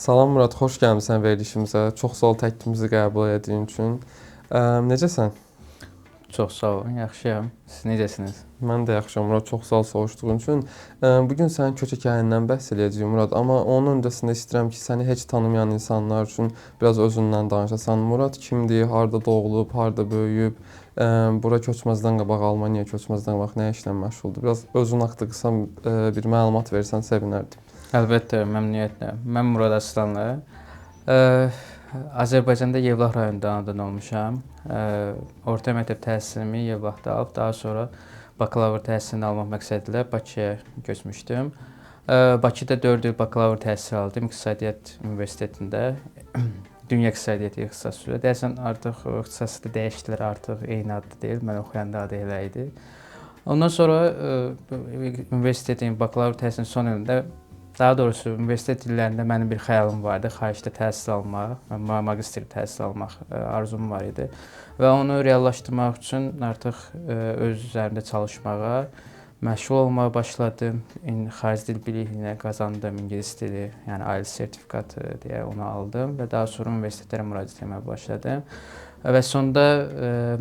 Salam Murad, xoş gəlmisən verilişimizə. Çox sağ ol təklifimizi qəbul etdiyin üçün. Necəsən? Çox sağ olun, yaxşıyam. Siz necəsiniz? Mən də yaxşıyam Murad, çox sağ ol soruşduğun üçün. Bu gün sənin köç hekayəndən bəhs eləyəcəyik Murad, amma onun öncəsində istəyirəm ki, səni heç tanımayan insanlar üçün biraz özündən danışasan. Murad kimdir, harda doğulub, harda böyüyüb, bura köçməzdən qabaq, Almaniyaya köçməzdən qabaq nə işlə məşğuldur? Biraz özün haqqında qısa bir məlumat versən sevinərdim. Əlbəttə, məmnuniyyətlə. Mən Murad Aslanlı. Azərbaycanda Yevlax rayonunda anadan olmuşam. Orta məktəb təhsilimi Yevlaxda alıb, daha sonra bakalavr təhsilini almaq məqsədilə Bakıya köçmüşdüm. Bakıda 4 il bakalavr təhsil aldım İqtisadiyyat Universitetində. Dünya İqtisadiyyatı ixtisası üzrə. Deyəsən artıq o ixtisası da dəyişdilər, artıq eyni adlı deyil. Mən oxuyanda adı elə idi. Ondan sonra universitetin bakalavr təhsilinin son ilində, daha doğrusu universitet illərində mənim bir xəyalım vardı, xaricdə təhsil almaq, magistr təhsil almaq arzum var idi və onu reallaşdırmaq üçün artıq öz üzərində çalışmağa, məşğul olmağa başladım. Xarici dil biliyinə qazandım, ingilis dili, yəni IELTS sertifikatı deyə onu aldım və daha sonra universitetlərə müraciət etməyə başladım və sonda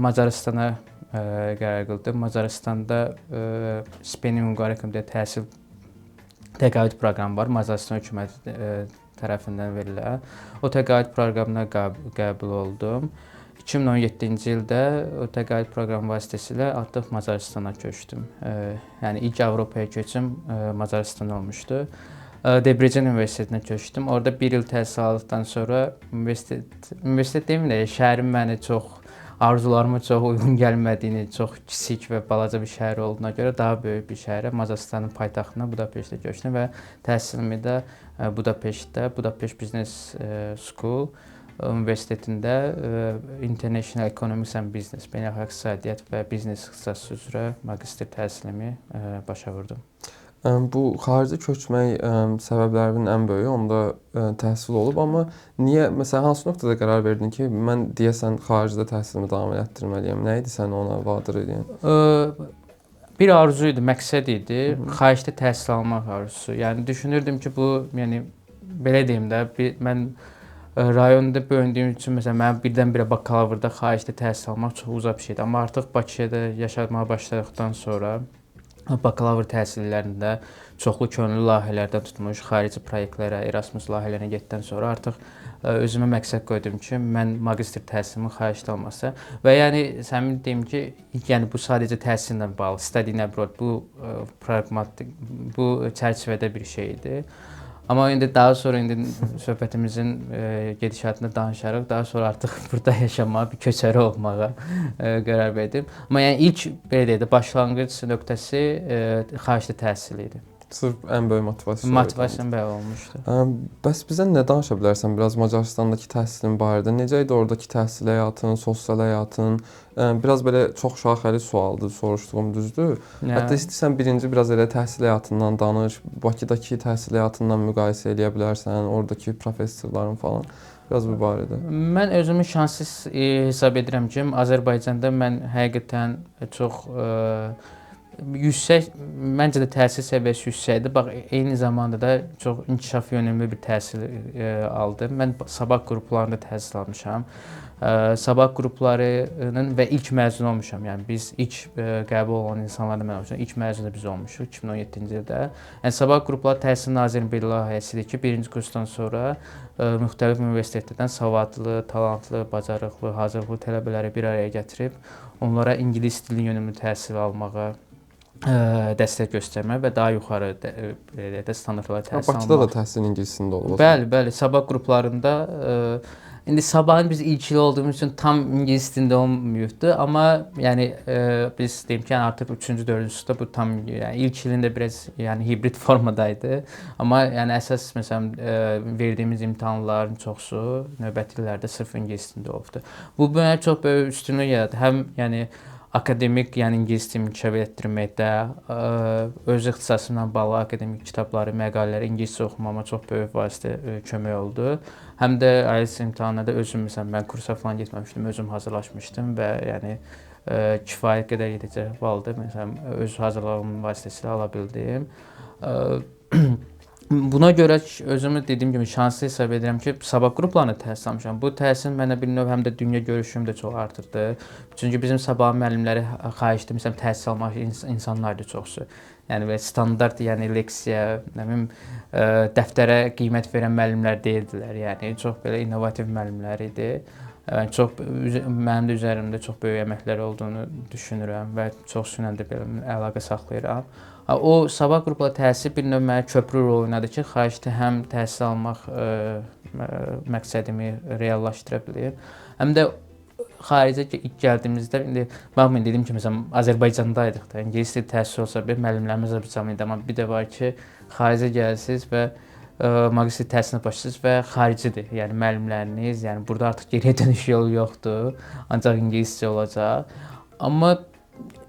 Macaristana qərar qıldım. Macaristanda Speni Hunqarikum deyə təhsil təqaüd proqramı var, Macaristan hökuməti tərəfindən verilən. O təqaüd proqramına qəbul oldum. 2017-ci ildə o təqaüd proqramı vasitəsilə artıq Macaristana köçdüm. Yəni ilk Avropaya köçüm Macaristan olmuşdu. Debrecen Universitetinə köçdüm. Orada 1 il təhsil aldıqdan sonra universitet deməyim də, şəhərim məni çox arzularıma çox uyğun gəlmədiyini, çox kiçik və balaca bir şəhər olduğuna görə daha böyük bir şəhərə, Macaristanın paytaxtına Budapeştə köçdüm və təhsilimi də Budapeştdə, Budapest Business School Universitetində International Economics and Business, beynəlxalq iqtisadiyyat və biznes ixtisası üzrə magistr təhsilimi başa vurdum. Bu xarici köçmək səbəblərinin ən böyüyü onda təhsil olub, amma niyə, məsələn, hansı nöqtədə qərar verdin ki, mən deyəsən xaricdə təhsilimi davam etdirməliyəm? Nə idi səni ona vadar edən? Bir arzu idi, məqsəd idi, xaricdə təhsil almaq arzusu. Yəni düşünürdüm ki, bu, yəni belə deyim də, mən rayonda böyüdüyüm üçün məsələn mənim birdən-birə bakalavrda xaricdə təhsil almaq çox uzaq bir şeydir. Amma artıq Bakıda yaşamağa başladıqdan sonra bakalavr təhsillərində çoxlu könüllü layihələrdən tutmuş, xarici layihələrə, Erasmus layihələrinə getdikdən sonra artıq özümə məqsəd qoydum ki, mən magistr təhsilimi xaricdə almasa və yəni səmin deyim ki, yəni bu sadəcə təhsillə bağlı, studying abroad, bu praqmatik, bu çərçivədə bir şey idi. Amma indi daha sonra söhbətimizin gedişatında danışarıq. Daha sonra artıq burada yaşamağa, bir köçəri olmağa qərar verdim. Amma yəni ilk belə deyək də başlanğıc nöqtəsi xaricdə təhsil idi. Sırf ən böyük motivasiya. Motivasiyam belə olmuşdu. Bəs bizə nə danışa bilərsən biraz Macaristandakı təhsilin barədə? Necə idi oradakı təhsil həyatın, sosial həyatın? Biraz belə çox şaxəli sualdır soruşduğum, düzdür? Hətta istəyirsən birinci biraz elə təhsil həyatından danış, Bakıdakı təhsil həyatından müqayisə eləyə bilərsən, oradakı professorların falan. Biraz bu barədə. Mən özümü şanssız hesab edirəm ki, Azərbaycanda mən həqiqətən çox yüksək, məncə də təhsil səviyyəsi yüksəkdir. Bax, eyni zamanda da çox inkişaf yönümlü bir təhsil aldım. Mən sabah qruplarında təhsil almışam. Sabah qruplarının və ilk məzun olmuşam. Yəni biz ilk qəbul olan insanlardan mən olmuşam. İlk məzun da biz olmuşuq 2017-ci ildə. Yəni sabah qruplar Təhsil Nazirinin bir layihəsidir ki, birinci kursdan sonra müxtəlif universitetlərdən savadlı, talantlı, bacarıqlı, hazırlıqlı tələbələri bir araya gətirib onlara ingilis dili yönümlü təhsil almağa dəstək göstərmək və daha yuxarı standartlara təhsil almaq. Bakıda da təhsil ingilis dilində olub. Bəli, bəli. Sabah qruplarında indi sabahın biz ilk il olduğumuz üçün tam ingilis dilində olmayıbdı, amma yəni biz deyim ki, artıq 3-cü, 4-cü sinifdə bu tam yəni ilk ilində biraz yəni hibrid formadaydı. Amma yəni əsas məsələn verdiyimiz imtahanların çoxusu növbəti illərdə sırf ingilis dilində olubdu. Bu mənə çox böyük üstünlük yaradı. Həm yəni akademik, yəni ingilis dilini inkişaf etdirməkdə, öz ixtisasımla bağlı akademik kitabları, məqalələri ingiliscə oxumama çox böyük vasitə kömək oldu. Həm də IELTS imtahanına da özüm məsələn mən kursa falan getməmişdim, özüm hazırlaşmışdım və yəni kifayət qədər yetəcək baldı məsələn öz hazırlığım vasitəsilə ala bildim. Buna görə özümü dediyim kimi şanslı hesab edirəm ki, sabah qruplarına təhsil almışam. Bu təhsil mənə bir növ həm də dünya görüşümü də çox artırdı. Çünki bizim sabah müəllimləri xahişdir, məsələn, təhsil almaq insanlardır çoxsu. Yəni belə standart, yəni leksiya, nə bilim, dəftərə qiymət verən müəllimlər deyildilər. Yəni çox belə innovativ müəllimlər idi. Çox mənim də üzərimdə çox böyük əməklər olduğunu düşünürəm və çoxsu ilə də belə əlaqə saxlayıram. O sabah qrupla təhsil bir növ mənə köprü rol oynadı ki, xahişdir həm təhsil almaq məqsədimi reallaşdıra bilir. Həm də xaricə ilk gəldiyimizdə indi baxmayın dedim ki, məsələn Azərbaycandaydıq da, ingilis dili təhsil olsa bir müəllimlərimiz Azərbaycanlı idi, amma bir də var ki, xaricə gəlsiniz və magistr təhsilinə başlayırsınız və xaricidir. Yəni müəllimləriniz, yəni burada artıq geriyə dönüş yolu yoxdur, ancaq ingiliscə olacaq. Amma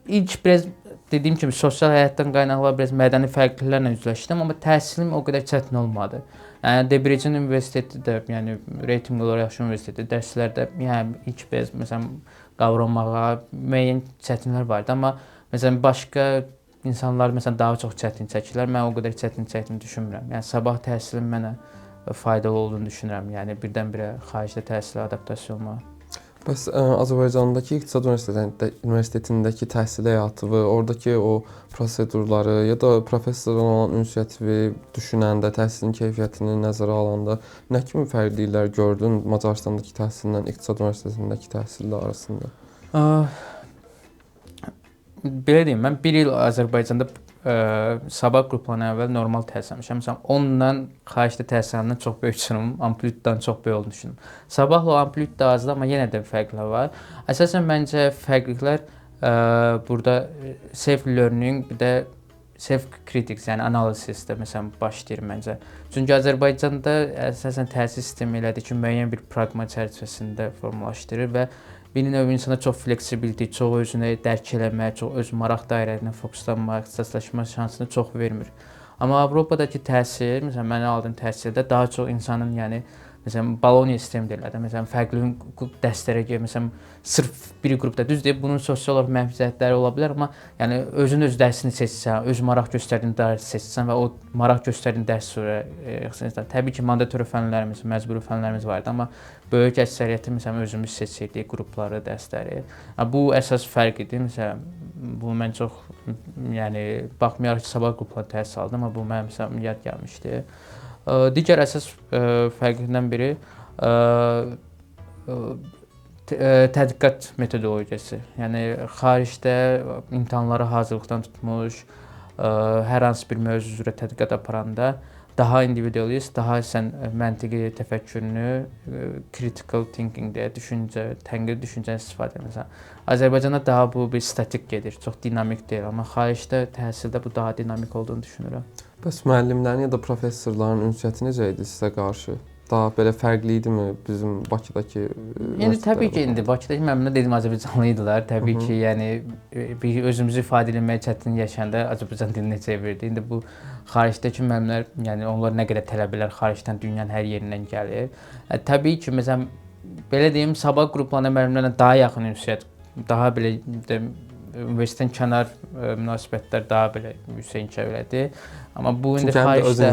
ilk biraz dediyim kimi sosial həyatdan qaynaqlı biraz mədəni fərqliliklərlə üzləşdim, amma təhsilim o qədər çətin olmadı. Yəni Debrecen Universiteti də, yəni reytinq olaraq yaxşı universitetdir. Dərslərdə yəni ilk biraz məsələn qavramağa müəyyən çətinliklər vardı, amma məsələn başqa insanlar məsələn daha çox çətin çəkirlər. Mən o qədər çətin çəkdiyini düşünmürəm. Yəni sabah təhsilin mənə faydalı olduğunu düşünürəm. Yəni birdən-birə xaricdə təhsilə adaptasiya olmaq. Bəs Azərbaycandakı İqtisad Universitetindəki təhsil həyatı və oradakı o prosedurları ya da professorla olan ünsiyyəti düşünəndə, təhsilin keyfiyyətini nəzərə alanda nə kimi fərqliliklər gördün Macaristandakı təhsillə İqtisad Universitetindəki təhsillə arasında? Belə deyim, mən 1 il Azərbaycanda sabah qruplarına əvvəl normal təhsil almışam. Məsələn, ondan xaricdə təhsil alandan çox böyük uçurum, amplituddan çox böyük olduğunu düşünürəm. Sabahla o amplitud da azdır, amma yenə də fərqlər var. Əsasən məncə fərqliliklər burada self learning, bir də self critics, yəni analizisdə məsələn başlayır məncə. Çünki Azərbaycanda əsasən təhsil sistemi elədir ki, müəyyən bir praqma çərçivəsində formalaşdırır və bir növ insana çox fleksibillik, çox özünü dərk eləmək, çox öz maraq dairələrinə fokuslanmaq, ixtisaslaşma şansını çox vermir. Amma Avropadakı təhsil, məsələn mənim aldığım təhsildə daha çox insanın, yəni məsələn Bologna sistemi deyirlər də, məsələn fərqli dərslərə gəlir, məsələn sırf bir qrupda düzdür, bunun sosial olaraq mənfi cəhətləri ola bilər, amma yəni özün öz dərsini seçsən, öz maraq göstərdiyin dərsi seçsən və o maraq göstərdiyin dərs sonra ixtisaslaşdırsan. Təbii ki, mandator fənlərimiz, məcburi fənlərimiz vardı, amma böyük əksəriyyəti məsələn özümüz seçirdik qrupları, dərsləri. Bu əsas fərq idi. Məsələn bu mən çox yəni baxmayaraq ki, sabah qruplarına təhsil aldım, amma bu mənim məsələn yad gəlmişdi. Digər əsas fərqindən biri tədqiqat metodologiyası. Yəni xaricdə imtahanlara hazırlıqdan tutmuş, hər hansı bir mövzu üzrə tədqiqat aparanda daha individualist, daha sən məntiqi təfəkkürünü, critical thinking deyə tənqidi düşüncəni istifadə edirsən. Azərbaycanda daha bu bir statik gedir, çox dinamik deyil, amma xaricdə təhsildə bu daha dinamik olduğunu düşünürəm. Bəs müəllimlərin ya da professorların ünsiyyəti necə idi sizə qarşı? Daha belə fərqli idimi bizim Bakıdakı? Yəni təbii ki, indi Bakıdakı müəllimlər dedim Azərbaycanlı idilər. Təbii ki, yəni bir özümüzü ifadə etməyə çətinlik yaşayanda Azərbaycan dilinə çevirdi. İndi bu xaricdəki müəllimlər, yəni onlar nə qədər tələbələr xaricdən dünyanın hər yerindən gəlir. Təbii ki, məsələn belə deyim, sabah qruplarına müəllimlərlə daha yaxın ünsiyyət, daha belə universitetin kənar münasibətlər daha belə yüksək inkişaf elədi. Amma bu indi xaricdə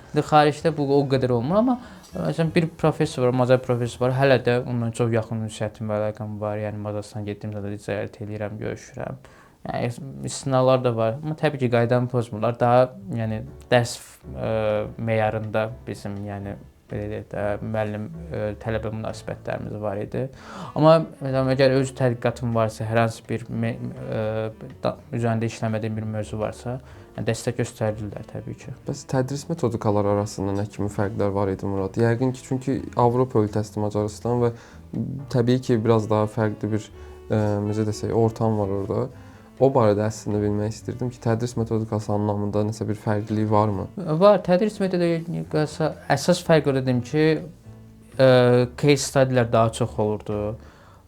indi xaricdə bu o qədər olmur, amma məsələn bir professor var, Macar professor var, hələ də onunla çox yaxın ünsiyyətim və əlaqəm var. Yəni Macaristana getdiyimdə də ziyarət edirəm, görüşürəm. Yəni istisnalar da var, amma təbii ki, qaydanı pozmurlar. Daha yəni dərs meyarında bizim yəni belə deyək də müəllim tələbə münasibətlərimiz var idi. Amma məsələn əgər öz tədqiqatın varsa, hər hansı bir üzərində işləmədiyin bir mövzu varsa, dəstək göstərirlər təbii ki. Bəs tədris metodikaları arasında nə kimi fərqlər var idi Murad? Yəqin ki, çünki Avropa ölkəsidir Macarıstan və təbii ki, biraz daha fərqli bir necə desək, ortam var orada. O barədə əslində bilmək istirdim ki, tədris metodikası anlamında nəsə bir fərqlilik varmı? Var. Tədris metodikası əsas fərq o dedim ki, case study'lər daha çox olurdu.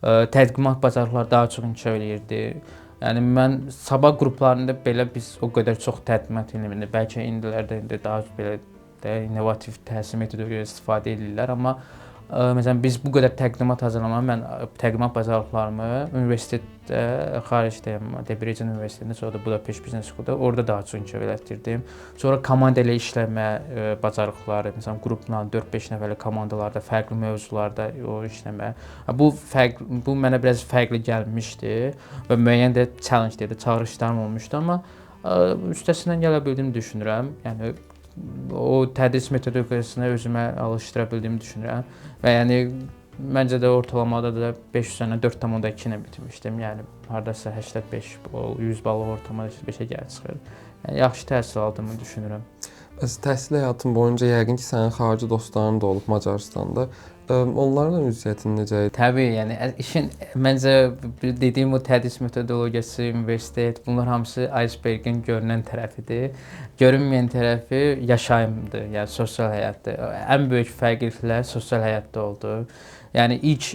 Təqdimat bacarıqları daha çox inkişaf eləyirdi. Yəni mən sabah qruplarında belə biz o qədər çox təqdimat elmini, bəlkə indilərdə daha belə də innovativ təhsil metodları istifadə edirlər, amma məsələn biz bu qədər təqdimat hazırlamağı mən təqdimat bacarıqlarımı universitetdə, xaricdəyəm, Debrecen Universitetində, sonra da Budapest Business School'da orada daha çox inkişaf elətdirdim. Sonra komanda ilə işləmə bacarıqları, məsələn qrupla 4-5 nəfərlik komandalarda fərqli mövzularda o işləmə. Bu mənə biraz fərqli gəlmişdi və müəyyən də challenge dedi, çağırışlarım olmuşdu, amma üstəsindən gələ bildiyimi düşünürəm. Yəni o tədris metodologiyasına özümə alışdıra bildiyimi düşünürəm və yəni məncə də ortalamada da 500 üzərindən 4,2 ilə bitirmişdim. Yəni hardasa 85, o 100 ballıq ortalamada 5-ə gəlib çıxır. Yəni yaxşı təhsil aldığımı düşünürəm. Bəs təhsil həyatın boyunca yəqin ki, sənin xarici dostların da olub Macarıstanda. Onlarla ünsiyyətin necə idi? Təbii, yəni işin məncə dediyim o tədris metodologiyası, universitet, bunlar hamısı icebergin görünən tərəfidir. Görünməyən tərəfi yaşayımdır, yəni sosial həyatdır. Ən böyük fərqliliklər sosial həyatda oldu. Yəni ilk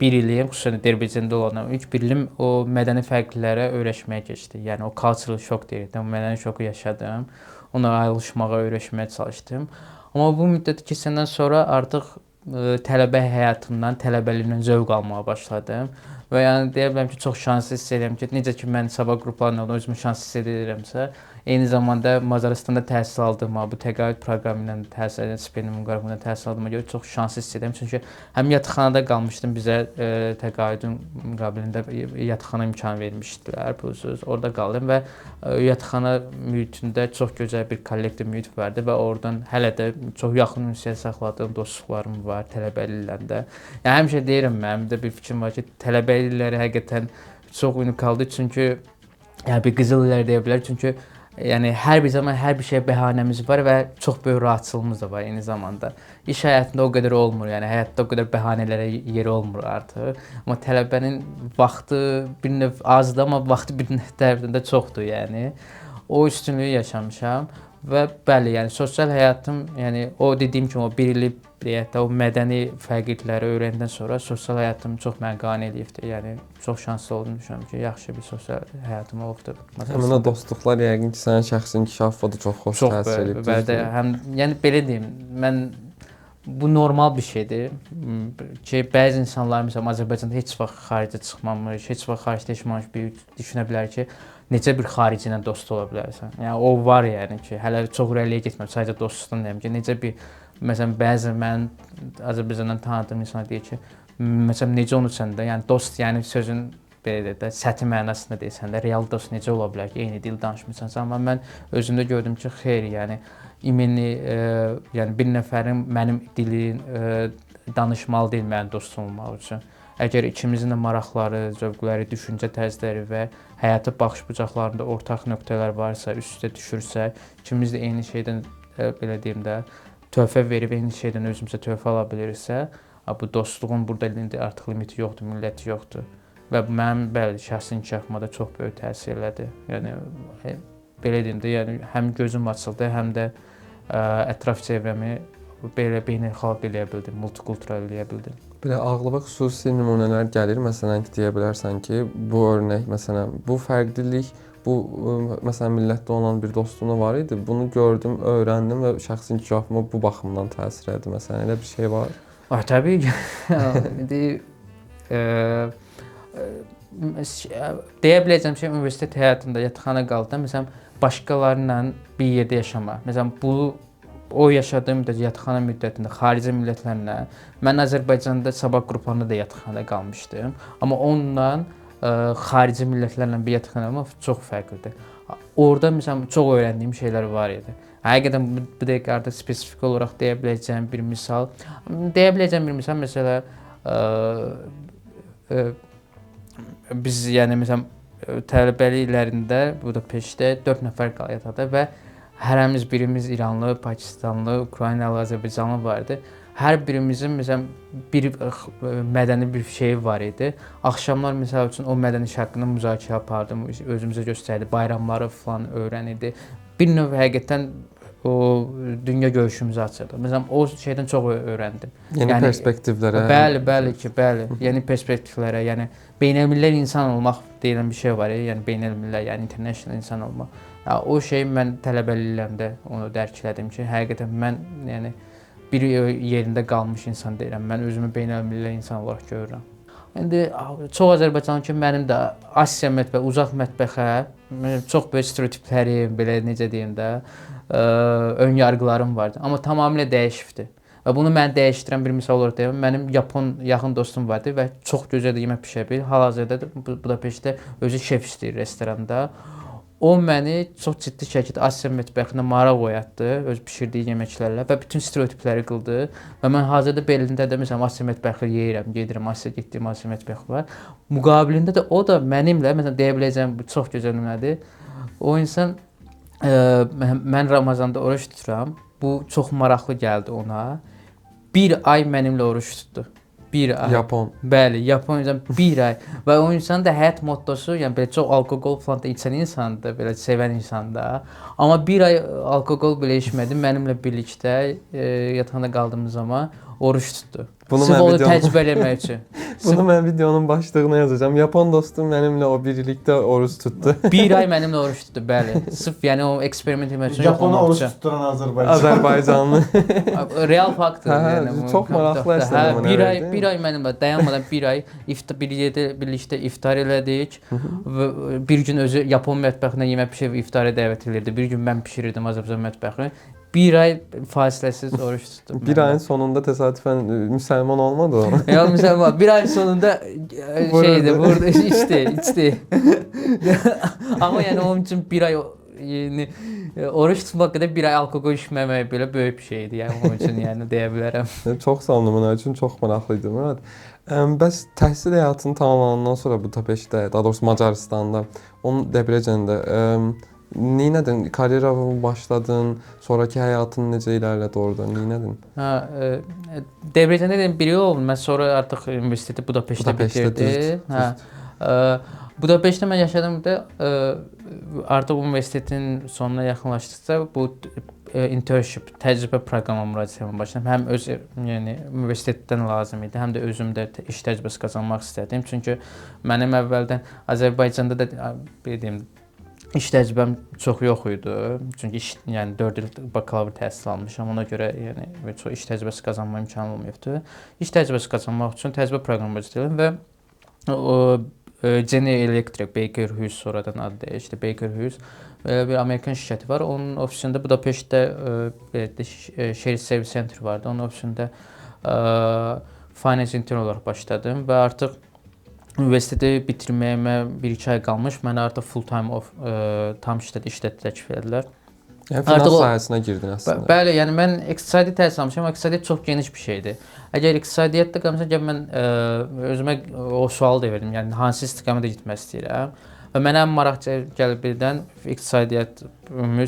1 ilim, xüsusən Debrecəndə olan ilk 1 ilim o mədəni fərqliliklərə öyrəşməyə keçdi. Yəni o cultural shock deyirdim, o mədəni şoku yaşadım. Ona ayrılışmağa, öyrəşməyə çalışdım. Amma bu müddət keçəndən sonra artıq tələbə həyatımdan, tələbəlikdən zövq almağa başladım. Və yəni deyə bilərəm ki, çox şanslı hiss edirəm ki, necə ki mən sabah qruplarında özümü şanslı hiss edirəmsə, eyni zamanda Macarıstanda təhsil aldığıma, bu təqaüd proqramı ilə təhsil edən stipendium qrupunda təhsil aldığıma görə çox şanslı hiss edirəm. Çünki həm yataqxanada qalmışdım, bizə təqaüdün müqabilində yataqxana imkanı vermişdilər, pulsuz. Orada qaldım və yataqxana mühitində çox gözəl bir kollektiv mühit vardı və oradan hələ də çox yaxın ünsiyyət saxladığım dostluqlarım var tələbəliklərdə. Yəni həmişə deyirəm, mənim də bir fikrim var ki, tələbəlikləri həqiqətən çox unikaldır, çünki yəni bir qızıl illər deyə bilər, çünki yəni hər bir zaman hər bir şeyə bəhanəmiz var və çox böyük rahatçılığımız da var eyni zamanda. İş həyatında o qədər olmur, yəni həyatda o qədər bəhanələrə yer olmur artıq. Amma tələbənin vaxtı bir növ azdır, amma vaxtı bir növ tərəfindən də çoxdur, yəni. O üstünlüyü yaşamışam və bəli, yəni sosial həyatım, yəni o dediyim kimi o 1 illik deyək də o mədəni fərqlilikləri öyrəndikdən sonra sosial həyatım çox mənə qane eləyibdi. Yəni çox şanslı olduğumu düşünürəm ki, yaxşı bir sosial həyatım olubdur. Həmin o dostluqlar yəqin ki, sənin şəxsi inkişafına da çox xoş təsir edib. Bəli, həm yəni belə deyim, mən bu normal bir şeydir ki, bəzi insanlar məsələn Azərbaycanda heç vaxt xaricə çıxmamış, heç vaxt xaricdə yaşamamış bir düşünə bilər ki, necə bir xarici ilə dost ola bilərsən. Yəni o var yəni ki, hələ çox irəliyə getməm, sadəcə dostluqdan deyim ki, necə bir məsələn bəzən mən Azərbaycandan tanıdığım insanlar deyir ki, məsələn necə olursan da, yəni dost, yəni sözün belə də səthi mənasında desən də real dost necə ola bilər ki, eyni dil danışmırsansa, amma mən özümdə gördüm ki, xeyr, yəni ümumi yəni bir nəfərin mənim dilin danışmalı deyil mənim dostum olmaq üçün. Əgər ikimizin də maraqları, zövqləri, düşüncə tərzləri və həyata baxış bucaqlarında ortaq nöqtələr varsa, üst-üstə düşürsə, ikimiz də eyni şeydən belə deyim də töhfə verib eyni şeydən özümüzə töhfə ala bilirsə, bu dostluğun burada artıq limiti yoxdur, milləti yoxdur. Və mənim bəli, şəxsi inkişafıma da çox böyük təsir elədi. Yəni belə deyim də, yəni həm gözüm açıldı, həm də ətraf çevrəmi belə beynəlxalq eləyə bildim, multikultural eləyə bildim. Belə ağlıma xüsusi nümunələr gəlir. Məsələn ki, deyə bilərsən ki, bu örnək, məsələn, bu fərqlilik, bu məsələn millətdə olan bir dostumda var idi. Bunu gördüm, öyrəndim və şəxsi inkişafıma bu baxımdan təsir etdi. Məsələn, elə bir şey var. Təbii ki. Deyə biləcəm ki, universitet həyatında yataqxana qaldım. Məsələn, başqalarıyla bir yerdə yaşama. Məsələn, o yaşadığım yataqxana müddətində xarici millətlərlə mən Azərbaycanda sabah qruplarında da yataqxanada qalmışdım. Amma onunla xarici millətlərlə bir yataqxana olmaq çox fərqlidir. Orada məsələn çox öyrəndiyim şeylər var idi. Həqiqətən bu dəqiqə artıq spesifik olaraq deyə biləcəyim bir misal. Məsələn, biz yəni məsələn tələbəlik illərində Budapestdə 4 nəfər qalıyordıq və hərəmiz birimiz İranlı, Pakistanlı, Ukraynalı, Azərbaycanlı var idi. Hər birimizin məsələn bir mədəni bir şeyi var idi. Axşamlar məsəl üçün o mədəni şey haqqında müzakirə apardım, özümüzə göstərdi, bayramları falan öyrənirdi. Bir növ həqiqətən o dünya görüşümüzü açırdı. Məsələn, o şeydən çox öyrəndim. Yeni perspektivlərə. Bəli ki, bəli. Yeni perspektivlərə, yəni beynəlmiləl insan olmaq deyilən bir şey var, yəni beynəlmiləl, yəni international insan olmaq. Ya, o şey mən tələbəliklərimdə onu dərk elədim ki, həqiqətən mən yəni bir yerində qalmış insan deyirəm. Mən özümü beynəlmiləl insan olaraq görürəm. İndi çox Azərbaycanlı ki, mənim də Asiya mətbəxi, uzaq mətbəxə çox böyük stereotiplərim, belə necə deyim də, ön yarğılarım vardı. Amma tamamilə dəyişibdi. Və bunu mən dəyişdirən bir misal olaraq deyim. Mənim Yapon yaxın dostum vardı və çox gözəl yemək bişirə bilir. Hal-hazırda da Budapeştdə özü şef istəyir restoranda. O məni çox ciddi şəkildə Asiya mətbəxinə maraq oyatdı, öz bişirdiyi yeməklərlə və bütün stereotipləri qıldı. Və mən hazırda Berlində də məsələn Asiya mətbəxi yeyirəm, gedirəm Asiya getdiyim Asiya mətbəxi var. Müqabilində də o da mənimlə məsələn deyə biləcəyim bu çox gözəl nədir? O insan mən Ramazanda oruç tuturam. Bu çox maraqlı gəldi ona. Bir ay mənimlə oruç tutdu. Bir ay. Yapon. Bəli, Yaponiyadan bir ay. Və o insanın da həyat mottosu, yəni belə çox alkoqol falan da içən insandır, belə sevən insandır. Amma bir ay alkoqol belə içmədi. Mənimlə birlikdə yatağında qaldığımız zaman oruç tutdu. Sırf onu təcrübə eləmək üçün. Bunu mən videonun başlığına yazacağam. Yapon dostum mənimlə o birlikdə oruç tutdu. Bir ay mənimlə oruç tutdu, bəli. Sırf yəni o eksperiment etmək üçün. Yapona oruç tutduran Azərbaycanlı. Real faktdır yəni. Çox maraqlı əslində. Bir ay mənimlə dayanmadan bir ay birlikdə iftar elədik. Və bir gün özü Yapon mətbəxinə yemək bişirib iftara dəvət edirdi. Bir gün mən bişirirdim Azərbaycan mətbəxini. Bir ay fasiləsiz oruç tutdum. Bir ayın sonunda təsadüfən müsəlman olmadı o. Ya müsəlman bir ay sonunda şeydi, burada içdi. Amma yəni onun üçün bir ay yəni oruç tutmaq qədər bir ay alkoqol içməmək belə böyük bir şeydir. Yəni onun üçün yəni deyə bilərəm. Çox sağ olun, mənim üçün çox maraqlı idi Murad. Bəs təhsil həyatını tamamlayandan sonra Budapeştdə, daha doğrusu Macaristanda, onun Debrecəndə neynədin? Karyera başladın, sonraki həyatın necə irəlilədi orada? Neynədin? Debrecəndə dedim biri oldu. Mən sonra artıq universiteti Budapeştdə bitirdim. Budapeştdə mən yaşadığımda artıq universitetin sonuna yaxınlaşdıqca bu internship, təcrübə proqramına müraciət etməyə başladım. Həm öz yəni universitetdən lazım idi, həm də özüm də iş təcrübəsi qazanmaq istədim. Çünki mənim əvvəldən Azərbaycanda da bildim İş təcrübəm çox yox idi. Çünki yəni 4 il bakalavr təhsil almışam. Ona görə yəni çox iş təcrübəsi qazanma imkanı olmayıbdı. İş təcrübəsi qazanmaq üçün təcrübə proqramı başladım və General Electric, Baker Hughes sonradan adı dəyişdi. Baker Hughes belə bir Amerikan şirkəti var. Onun ofisində Budapeştdə Share Service Center vardı. Onun ofisində finance intern olaraq başladım və artıq universiteti bitirməyimə 1-2 ay qalmış. Mənə artıq full time tam işdə təklif etdilər. Yəni finans sahəsinə girdin əslində. Bəli, yəni mən iqtisadi təhsil almışam, amma iqtisadiyyat çox geniş bir şeydir. Əgər iqtisadiyyatda qalmışam, mən özümə o sualı da verdim. Yəni hansı istiqamətə getmək istəyirəm? Və mənə ən maraq gəlib birdən iqtisadiyyat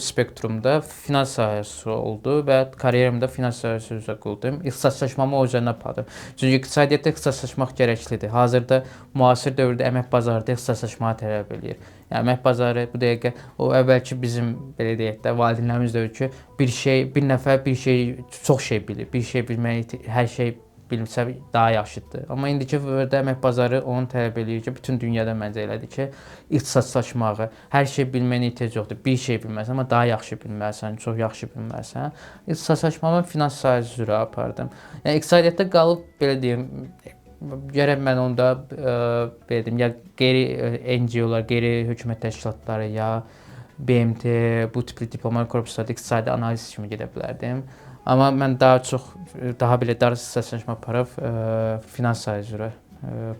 spektrumda finans sahəsi oldu və karyerimdə finans sahəsi üzrə qurdum. İxtisaslaşmamı o üzərinə apardım. Çünki iqtisadiyyatda ixtisaslaşmaq gərəklidir. Hazırda müasir dövrdə əmək bazarı da ixtisaslaşmağı tələb eləyir. Yəni əmək bazarı bu dəqiqə o əvvəlki bizim belə deyək də valideynlərimiz dövr ki, bir nəfər bir şey çox şey bilir. Bir şey bilməyi, hər şey bilsə daha yaxşıdır. Amma indiki dövrdə əmək bazarı onu tələb eləyir ki, bütün dünyada məncə elədir ki, ixtisaslaşmağı, hər şey bilməyinə ehtiyac yoxdur. Bir şey bilməlisən, amma daha yaxşı bilməlisən, çox yaxşı bilməlisən. İxtisaslaşmamı finans sahəsi üzrə apardım. Yəni iqtisadiyyatda qalıb belə deyim, gərək mən onda belə deyim, ya qeyri NGO-lar, qeyri-hökumət təşkilatları ya BMT, bu tipli diplomat korpuslarda iqtisadi analiz kimi gedə bilərdim. Amma mən daha belə dar ixtisaslaşma aparıb finans sahəsi üzrə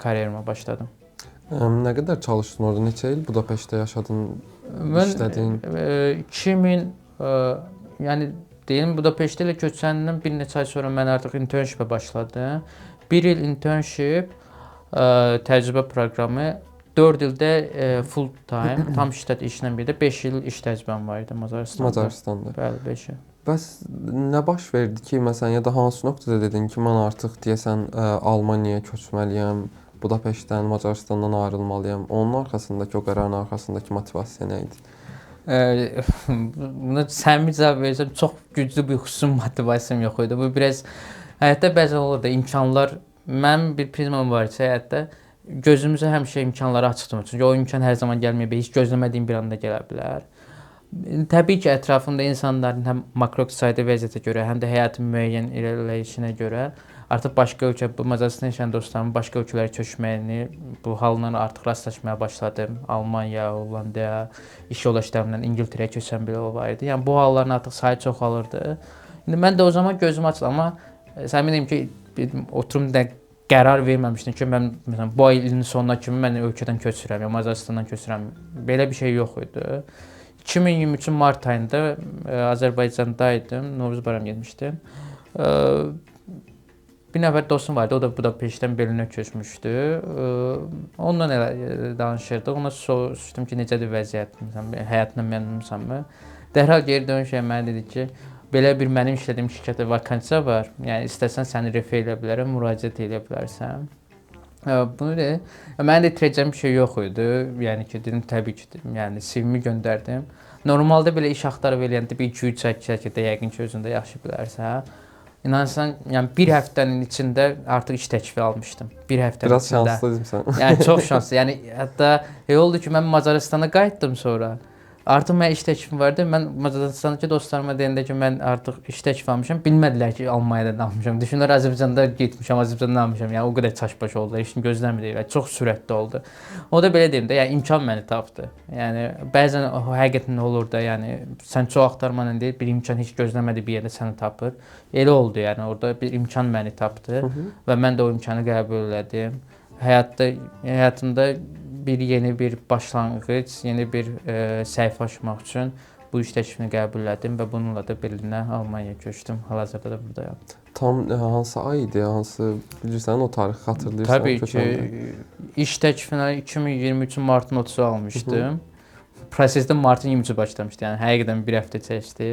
karyerimə başladım. Nə qədər çalışdın orada? Neçə il Budapeştdə yaşadın, işlədin? Mən 2000 yəni deyim Budapeştə ilə köçəndən bir neçə ay sonra mən artıq internshipə başladım. 1 il internship təcrübə proqramı, 4 ildə full time, tam şirkət işlə birdə 5 il iş təcrübəm var idi Macaristanda. Bəli, 5 il. Bəs nə baş verdi ki, məsələn, ya da hansı nöqtədə dedin ki, mən artıq deyəsən Almaniyaya köçməliyəm, Budapeştdən, Macaristandan ayrılmalıyam. Onun arxasındakı, o qərarın arxasındakı motivasiya nə idi? Buna səmimi cavab versəm, çox güclü bir xüsusi motivasiyam yox idi. Bu biraz həyatda bəzən olur da imkanlar, mənim bir prizmam var ki, həyatda gözümüzə həmişə imkanları açıq tutmur. Çünki o imkan hər zaman gəlməyə bilər, heç gözləmədiyim bir anda gələ bilər. Təbii ki, ətrafımda insanların həm makroiqtisadi vəziyyətə görə, həm də həyatın müəyyən irəliləyişinə görə artıq başqa ölkə, bu Macaristanda yaşayan dostlarımın başqa ölkələrə köçməyini, bu hallarla artıq rastlaşmaya başladım. Almaniya, Hollandiya, iş yoldaşlarımla İngiltərəyə köçən belə var idi. Yəni bu halların artıq sayı çoxalırdı. İndi mən də o zaman gözüm açıldı, amma sən bilirəm ki, oturum da qərar verməmişdim ki, mən məsələn bu ilin sonuna kimi mən ölkədən köçürəm, ya Macaristandan köçürəm. Belə bir şey yox idi. 2023-ün mart ayında Azərbaycanda idim, Novruz bayramı getmişdim. Bir nəfər dostum vardı, o da Budapeştdən Berlinə köçmüşdü. Onunla elə danışırdıq. Ona soruşdum ki, necədir vəziyyət, məsələn, həyatından məmnunsanmı? Dərhal geri dönüşə mənə dedi ki, belə bir mənim işlədiyim şirkətdə vakansiya var. Yəni istəsən səni refer edə bilərəm, müraciət edə bilərsən. Bunu da mənə də itirəcəyim bir şey yox idi. Yəni ki, dedim təbii ki, yəni CV-mi göndərdim. Normalda belə iş axtarıb eləyəndə bir 2-3 ay çəkirdə yəqin ki, özündə yaxşı bilərsən. İnanırsan, yəni bir həftənin içində artıq iş təklifi almışdım. Bir həftənin Biraz içində. şanslı idim. Yəni çox şanslı. Yəni hətta oldu ki, mən Macaristana qayıtdım sonra. Artıq mənə iş təklifim vardı. Mən Macaristandakı dostlarıma deyəndə ki, mən artıq iş təklifi almışam, bilmədilər ki, Almaniyadan almışam. Düşünürlər Azərbaycanda getmişəm, Azərbaycandan almışam. Yəni o qədər çaşbaş oldu, heç kim gözləmirdi. Çox sürətli oldu. O da belə deyim də, yəni imkan məni tapdı. Yəni bəzən həqiqətən olur da, yəni sən çox axtarmanla deyil, bir imkan heç gözləmədiyi bir yerdə səni tapır. Elə oldu, yəni orada bir imkan məni tapdı və mən də o imkanı qəbul elədim. Həyatımda yeni bir başlanğıc, yeni bir səhifə açmaq üçün bu iş təklifini qəbul elədim və bununla da Berlinə, Almaniyaya köçdüm. Hal-hazırda da buradayam. Tam hansı ay idi, hansı bilirsən o tarixi xatırlayırsan? Təbii ki, iş təklifini 2023-ün martın 30-u almışdım. Prosesdə martın 23-ü başlamışdı. Yəni həqiqətən bir həftə keçdi.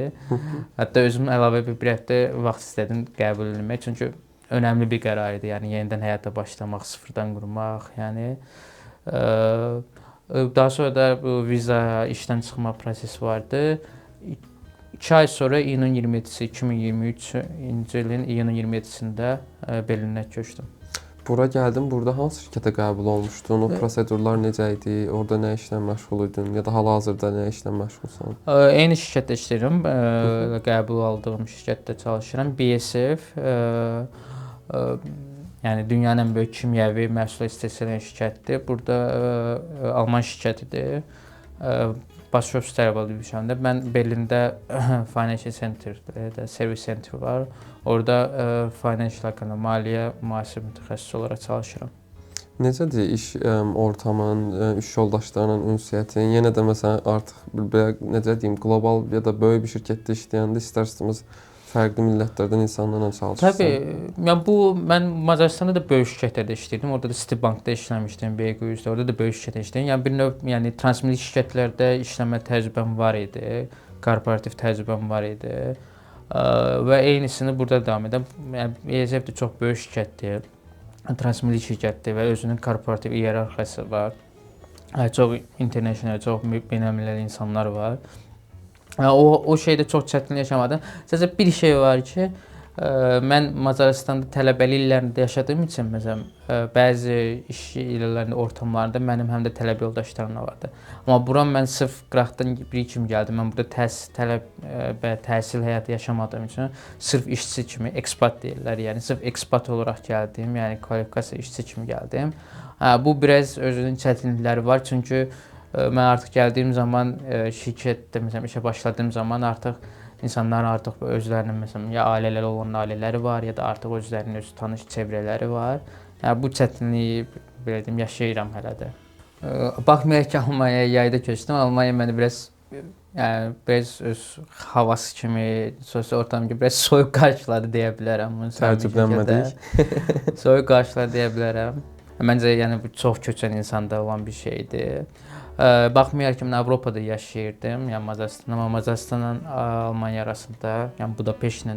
Hətta özüm əlavə bir həftə vaxt istədim qəbul etmək. Çünki önəmli bir qərar idi. Yəni yenidən həyata başlamaq, sıfırdan qurmaq, yəni daha sonra da bu viza, işdən çıxma prosesi vardı. 2 ay sonra iyunun 27-si 2023-cü ilin iyunun 27-sində Berlinə köçdüm. Bura gəldin, burada hansı şirkətə qəbul olmuşdun? O prosedurlar necə idi? Orada nə işlə məşğul idin? Ya da hal-hazırda nə işlə məşğulsan? Eyni şirkətdə işləyirəm. Qəbul aldığım şirkətdə çalışıram. BSF yəni dünyanın ən böyük kimyəvi məhsul istehsal edən şirkətdir. Burada Alman şirkətidir. Baş ofis tərəfə düşəndə mən Berlində Financial Center, Service Center var. Orada financial haqqında maliyyə mühasibə mütəxəssisi olaraq çalışıram. Necədir iş ortamın, iş yoldaşlarının ünsiyyətin? Yenə də məsələn artıq belə necə deyim, qlobal ya da böyük bir şirkətdə işləyəndə istərsiniz fərqli millətlərdən insanlarla çalışırsan. Təbii, yəni mən Macaristanda da böyük şirkətlərdə işləyirdim. Orada da Citibankda işləmişdim, BQ-də. Orada da böyük şirkətdə işləyirdim. Yəni bir növ, yəni transmilli şirkətlərdə işləmə təcrübəm var idi. Korporativ təcrübəm var idi. Və eynisini burada davam edirəm. Yəni EZF də çox böyük şirkətdir. Transmilli şirkətdir və özünün korporativ iyerarxiyası var. Çox international, çox beynəlmiləl insanlar var. O şeydə çox çətin yaşamadım. Sadəcə bir şey var ki, mən Macaristanda tələbəlik illərində yaşadığım üçün məsələn bəzi iş illərində ortamlarında mənim həm də tələbə yoldaşlarım vardı. Amma bura mən sırf qıraqdan biri kimi gəldim. Mən burada təhsil həyatı yaşamadığım üçün sırf işçi kimi ekspat deyirlər. Yəni sırf ekspat olaraq gəldim. Yəni kvalifikasiya işçi kimi gəldim. Bu biraz özünün çətinlikləri var. Çünki mən artıq gəldiyim zaman şirkətdə məsələn işə başladığım zaman artıq insanların artıq özlərinin məsələn ya ailələri olan ailələri var, ya da artıq özlərinin öz tanış çevrələri var. Yəni bu çətinliyi belə deyim yaşayıram hələ də. Baxmayaraq ki, Almaniyaya yayda köçdüm. Almaniya məni biraz öz havası kimi, sosial ortam kimi biraz soyuq qarşıladı deyə bilərəm. Təəccüblənmədik. Soyuq qarşıladı deyə bilərəm. Məncə yəni bu çox köçən insanda olan bir şeydir. Baxmayaraq ki, mən Avropada yaşayırdım, yəni Macaristanda, amma Macaristanla Almaniya arasında, yəni Budapeştlə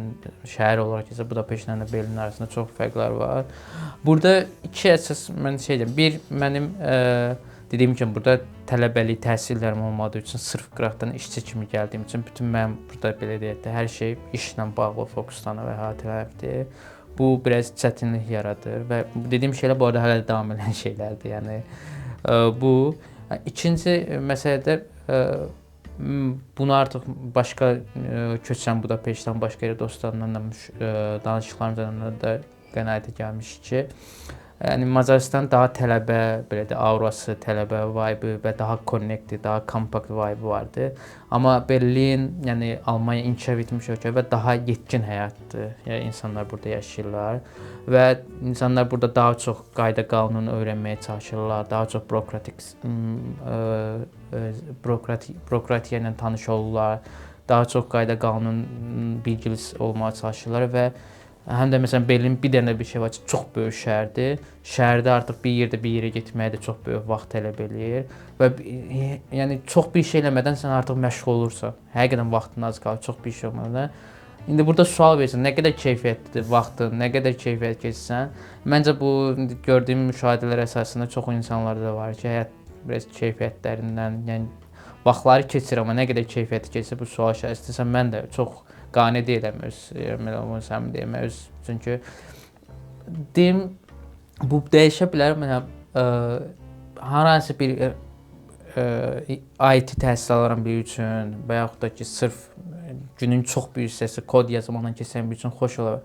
şəhər olaraq isə Budapeştlə də Berlin arasında çox fərqlər var. Burada iki əsas mən deyim, bir mənim dediyim kimi burada tələbəlik təhsillərim olmadığı üçün sırf qıraqdan işçi kimi gəldiyim üçün bütün mənim burada belə deyək də hər şey işlə bağlı fokuslanır və əhatələnibdir. Bu biraz çətinlik yaradır və dediyim şeylər bu arada hələ də davam edən şeylərdir. Yəni bu ikinci məsələ də bunu artıq başqa köçən Budapeştdən başqa yerə dostlarımla da danışıqlarımla da qənaətə gəlmişik ki, yəni Macarıstan daha tələbə, belə də aurası, tələbə vibe və daha connected, daha kompakt vibe vardı. Amma Berlin, yəni Almaniya inkişaf etmiş ölkə və daha yetkin həyatdır. Yəni insanlar burada yaşayırlar və insanlar burada daha çox qayda qanunu öyrənməyə çalışırlar, daha çox bürokratiya ilə tanış olurlar, daha çox qayda qanun bilgisi olmağa çalışırlar və həm də məsələn Berlin bir dənə bir şey var ki, çox böyük şəhərdir. Şəhərdə artıq bir yerə getməyə də çox böyük vaxt tələb eləyir və yəni çox bir şey eləmədən sən artıq məşğul olursan. Həqiqətən vaxtın az qalır, çox bir şey olmadan. İndi burada sual versən, nə qədər keyfiyyətlidir vaxtın, nə qədər keyfiyyət keçirsən? Məncə bu gördüyüm müşahidələr əsasında çox insanlarda da var ki, həyat biraz keyfiyyətlərindən, yəni vaxtları keçir, amma nə qədər keyfiyyəti keçir bu sual şəklində mən də çox qane deyiləm öz çünki deyim bu dəyişə bilər. Məsələn, hər hansı bir IT təhsil alan biri üçün və yaxud da ki, sırf günün çox böyük hissəsi kod yazmaqla keçən biri üçün xoş olar.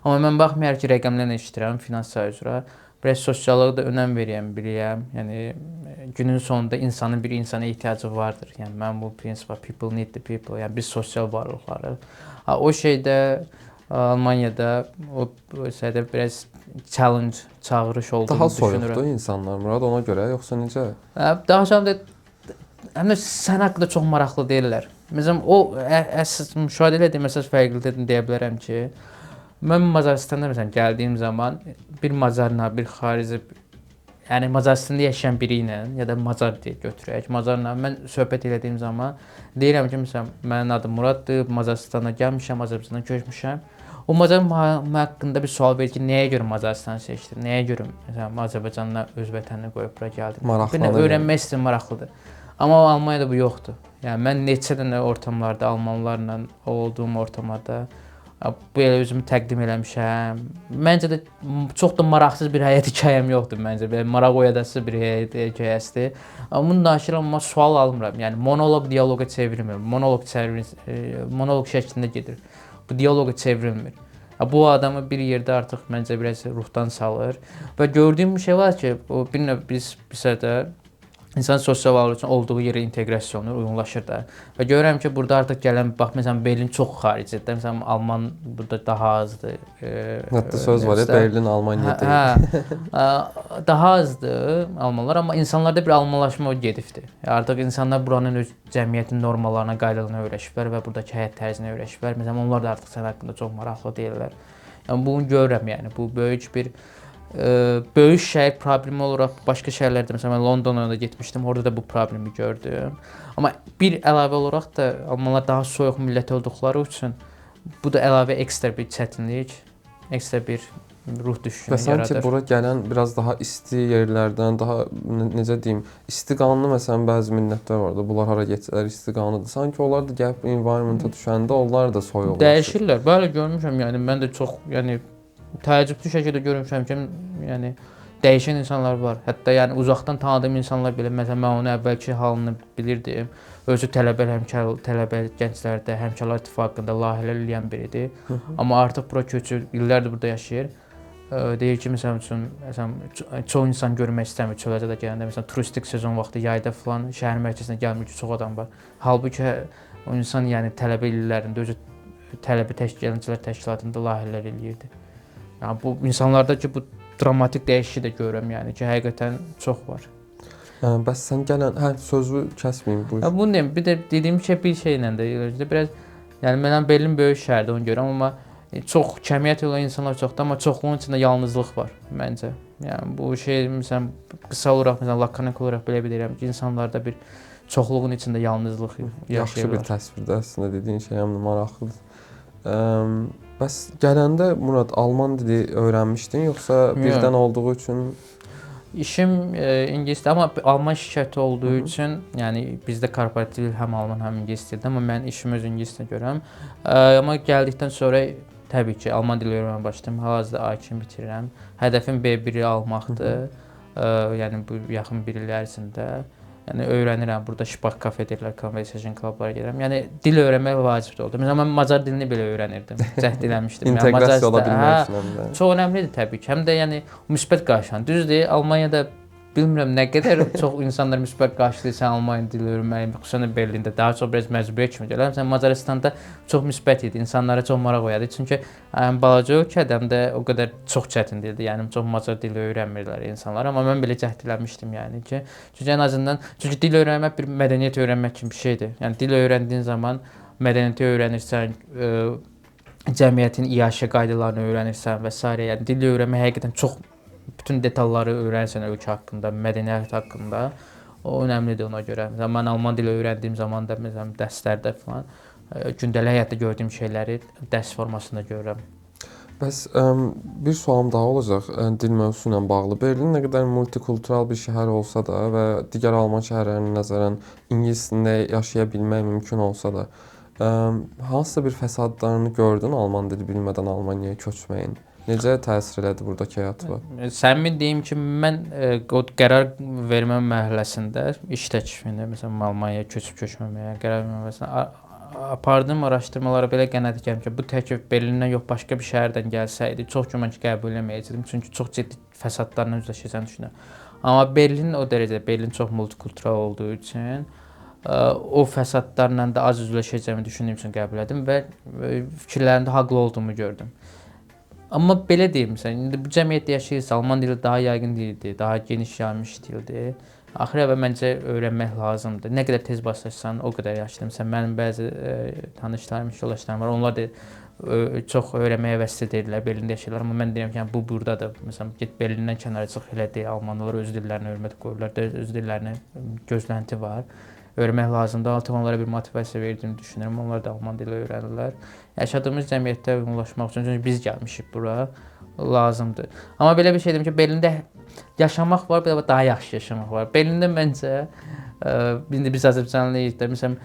Amma mən baxmayaraq ki, rəqəmlərlə işləyirəm finans sahəsi üzrə, biraz sosiallığa da önəm bilirəm. Yəni günün sonunda insanın bir insana ehtiyacı vardır. Yəni mən bu prinsip var, people need the people. Yəni biz sosial varlıqlarıq. O şeydə Almaniyada o şeydə biraz challenge, çağırış olduğunu daha düşünürəm. soyuqdur insanlar Murad ona görə yoxsa necə? Daha sonra həm də sən haqqında çox maraqlı deyirlər. Məsələn o əsas müşahidə etdiyim əsas fərqliliklərini deyə bilərəm ki, mən Macaristanda məsələn gəldiyim zaman bir Macarla, bir xarici, yəni Macaristanda yaşayan biri ilə ya da Macar deyə götürək. Macarla mən söhbət etdiyim zaman deyirəm ki, məsələn mənim adım Muraddır, Macaristana gəlmişəm, Azərbaycandan köçmüşəm. O Macar haqqında bir sual verir ki, nəyə görə Macarıstanı seçdin? Nəyə görə məsələn Azərbaycanla öz vətənini qoyub bura gəldin? Bunu öyrənmək istəyirəm, maraqlıdır. Amma Almaniyada bu yoxdur. Yəni mən neçə dənə ortamlarda almanlarla olduğum ortamlarda belə özümü təqdim eləmişəm. Məncə də çox da maraqsız bir həyat hekayəm yoxdur məncə. Belə maraq oyadası bir həyat hekayəsidir. Amma bunu danışıram, amma sual almıram. Yəni monoloq dialoqa çevrilmir. Monoloq şəklində gedir. Bu dialoqa çevrilmir. Bu adamı bir yerdə artıq məncə biraz ruhdan salır və gördüyüm bir şey var ki, bir növ biz də İnsan sosial varlıq üçün olduğu yerə inteqrasiya uyğunlaşır da. Və görürəm ki, burada artıq gələn, bax, məsələn, Berlin çox xaricidir. Məsələn, Alman burada daha azdır. Hətta söz var ya, Berlin Almaniya deyil. Daha azdır almanlar, amma insanlarda bir almanlaşma gedibdir. Artıq insanlar buranın öz cəmiyyətin normalarına, qaydalarına öyrəşiblər və buradakı həyat tərzinə öyrəşiblər. Məsələn, onlar da artıq sən haqqında çox maraqlı deyirlər. Yəni, bunu görürəm, yəni, bu böyük bir böyük şəhər problemi olaraq başqa şəhərlərdə, məsələn, mən Londona da getmişdim, orada da bu problemi gördüm. Amma bir əlavə olaraq da almanlar daha soyuq millət olduqları üçün bu da əlavə ekstra bir çətinlik, ekstra bir ruh düşkünü yaradır. Və sanki bura gələn biraz daha isti yerlərdən, daha necə deyim, isti qanlı məsələn bəzi millətlər var da, bunlar hara getsələr isti qanlıdır. Sanki onlar da gəlib environmenta düşəndə onlar da soyuqlaşır. Dəyişirlər. Bəli, görmüşəm, yəni mən də çox, yəni təəccüblü şəkildə görmüşəm ki, yəni dəyişən insanlar var. Hətta yəni uzaqdan tanıdığım insanlar belə, məsələn mən onun əvvəlki halını bilirdim. Özü tələbə gənclərdə Həmkarlar İttifaqında layihələr eləyən biridir. Amma artıq bura köçür, illərdir burada yaşayır. Deyir ki, məsələn çox insan görmək istəmir çöləcə də gələndə, məsələn turistik sezon vaxtı yayda falan şəhər mərkəzinə gəlmir ki, çox adam var. Halbuki o insan yəni tələbə illərində özü tələbə gənclər təşkilatında layihələr eləyirdi. Yəni bu insanlarda ki, bu dramatik dəyişikliyi də görürəm, yəni ki, həqiqətən çox var. Bəs sən gələn, sözü kəsməyim buyur. Bunu deyim, bir də dediyim bir şeylə də biraz, yəni mənə Berlin böyük şəhərdir, onu görürəm, amma çox kəmiyyət olan insanlar çoxdur, amma çoxluğun içində yalnızlıq var məncə. Yəni bu şey məsələn qısa olaraq, məsələn lakanik olaraq belə bilirəm ki, insanlarda bir çoxluğun içində yalnızlıq yaşayırlar. Yaxşı bir təsvirdir əslində dediyin şey, həm də maraqlıdır. Bəs gələndə Murad, alman dili öyrənmişdin yoxsa birdən olduğu üçün? İşim ingilisdir, amma Alman şirkəti olduğu üçün, yəni bizdə korporativ həm Alman, həm ingilis dildə, amma mən işimi öz ingiliscə görürəm. Amma gəldikdən sonra təbii ki, Alman dili öyrənməyə başladım. Hal-hazırda A2 bitirirəm. Hədəfim B1-i almaqdır. Yəni bu yaxın bir il ərzində. Yəni öyrənirəm. Burada Spark kafe deyirlər, conversation clublara gedirəm. Yəni dil öyrənmək vacibdir oldu. Məsələn, mən Macar dilini belə öyrənirdim. Cəhd eləmişdim. İnteqrasiya ola bilmək üçün. Çox önəmlidir təbii ki. Həm də yəni müsbət qarşılan. Düzdür, Almaniyada bilmirəm nə qədər çox insanlar müsbət qarşılayırsan Alman dili öyrənməyi, xüsusən Berlində daha çox biraz məcburiyyət kimi gəlir. Məsələn, Macaristanda çox müsbət idi, insanlara çox maraq oyadı. Çünki balaca ölkədə həm də o qədər çox çətin dildir. Yəni çox Macar dili öyrənmirlər insanlar, amma mən belə cəhd eləmişdim yəni ki, çünki ən azından dil öyrənmək bir mədəniyyət öyrənmək kimi bir şeydir. Yəni dil öyrəndiyin zaman mədəniyyəti öyrənirsən, cəmiyyətin iaşə qaydalarını öyrənirsən və s. Yəni dil öyrənmək həqiqətən çox bütün detalları öyrənirsən ölkə haqqında, mədəniyyət haqqında. O önəmlidir ona görə. Məsələn, mən Alman dili öyrəndiyim zaman da məsələn dərslərdə falan gündəlik həyatda gördüyüm şeyləri dərs formasında görürəm. Bəs bir sualım daha olacaq dil mövzusu ilə bağlı. Berlin nə qədər multikultural bir şəhər olsa da və digər Alman şəhərlərinə nəzərən ingilis dilində yaşaya bilmək mümkün olsa da, hansısa bir fəsadlarını gördün Alman dili bilmədən Almaniyaya köçməyin? Necə təsir elədi buradakı həyatıma? Səmin deyim ki, mən o qərar vermə mərhələsində iş təklifində məsələn Almaniyaya köçüb köçməməyə qərar vermə mərhələsində apardığım araşdırmalara belə qənaət gəldim ki, bu təklif Berlindən yox başqa bir şəhərdən gəlsəydi, çox güman ki, qəbul etməyəcəkdim. Çünki çox ciddi fəsadlarla üzləşəcəyini düşünürəm. Amma Berlin o dərəcədə, Berlin çox multikultural olduğu üçün o fəsadlarla da az üzləşəcəyimi düşündüyüm üçün qəbul etdim və fikirlərimdə haqlı olduğumu gördüm. Amma belə deyim, indi bu cəmiyyətdə yaşayırsa, Alman dili daha yəqin dildir, daha geniş yayılmış dildir. Axır və məncə öyrənmək lazımdır. Nə qədər tez başlasan, o qədər yaxşıdır. Məsələn, mənim bəzi tanışlarım, yoldaşlarım var. Onlar da çox öyrənməyə həvəsli deyirlər, Berlində yaşayırlar. Amma mən deyirəm ki, bu burdadır. Məsələn, get Berlindən kənara çıx, elə deyil. Almanlar öz dillərinə hörmət qoyurlar, öz dillərinə gözlənti var. Öyrənmək lazımdır. Artıq onlara bir motivasiya verdiyimi düşünürəm. Onlar da Alman dili öyrənirlər. Yaşadığımız cəmiyyətdə uyğunlaşmaq üçün, çünki biz gəlmişik bura, lazımdır. Amma belə bir şey deyim ki, Berlində yaşamaq var, bir də daha yaxşı yaşamaq var. Berlində məncə, biz Azərbaycanlıyıq da, məsələn,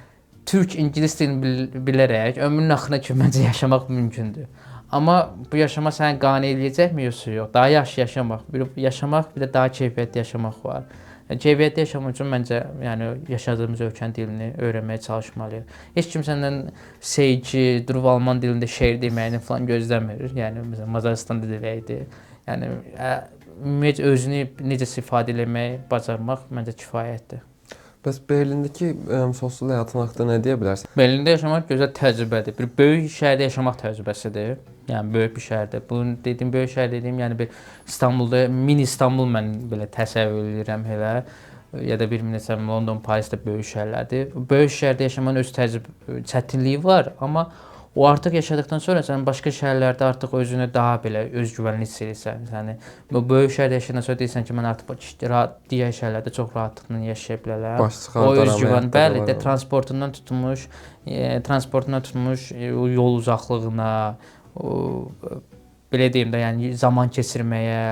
türk-ingilis dilini bilərək ömrünün axırına kimi məncə yaşamaq mümkündür. Amma bu yaşamaq səni qane eləyəcəkmi, yoxsa yox? Daha yaxşı yaşamaq, bir də daha keyfiyyətli yaşamaq var. Keyfiyyətli yaşamaq üçün məncə yəni yaşadığımız ölkənin dilini öyrənməyə çalışmalıyıq. Heç kim səndən sevgi, durub Alman dilində şeir deməyini falan gözləmir. Yəni məsələn Macaristanda diləydi. Yəni ümumiyyətlə özünü necə ifadə etmək, bacarmaq məncə kifayətdir. Bəs Berlindəki sosial həyatın haqqında nə deyə bilərsən? Berlində yaşamaq gözəl təcrübədir. Bir böyük şəhərdə yaşamaq təcrübəsidir. Yəni böyük bir şəhərdə. Bu dediyim böyük şəhər dediyim, yəni bir İstanbulda, mini İstanbul mən belə təsəvvür edirəm elə. Ya da bir məsələn London, Paris də böyük şəhərlərdir. Böyük şəhərdə yaşamanın öz çətinliyi var, amma o artıq yaşadıkdan sonra sən başqa şəhərlərdə artıq özünü daha belə özgüvənli hiss edirsən. Yəni bu böyük şəhərdə yaşayandan sonra deyirsən ki, mən artıq digər şəhərlərdə çox rahatlıqla yaşaya bilərəm. O özgüvən, bəli, də transportundan tutmuş yol uzaqlığına, belə deyim də, yəni zaman keçirməyə,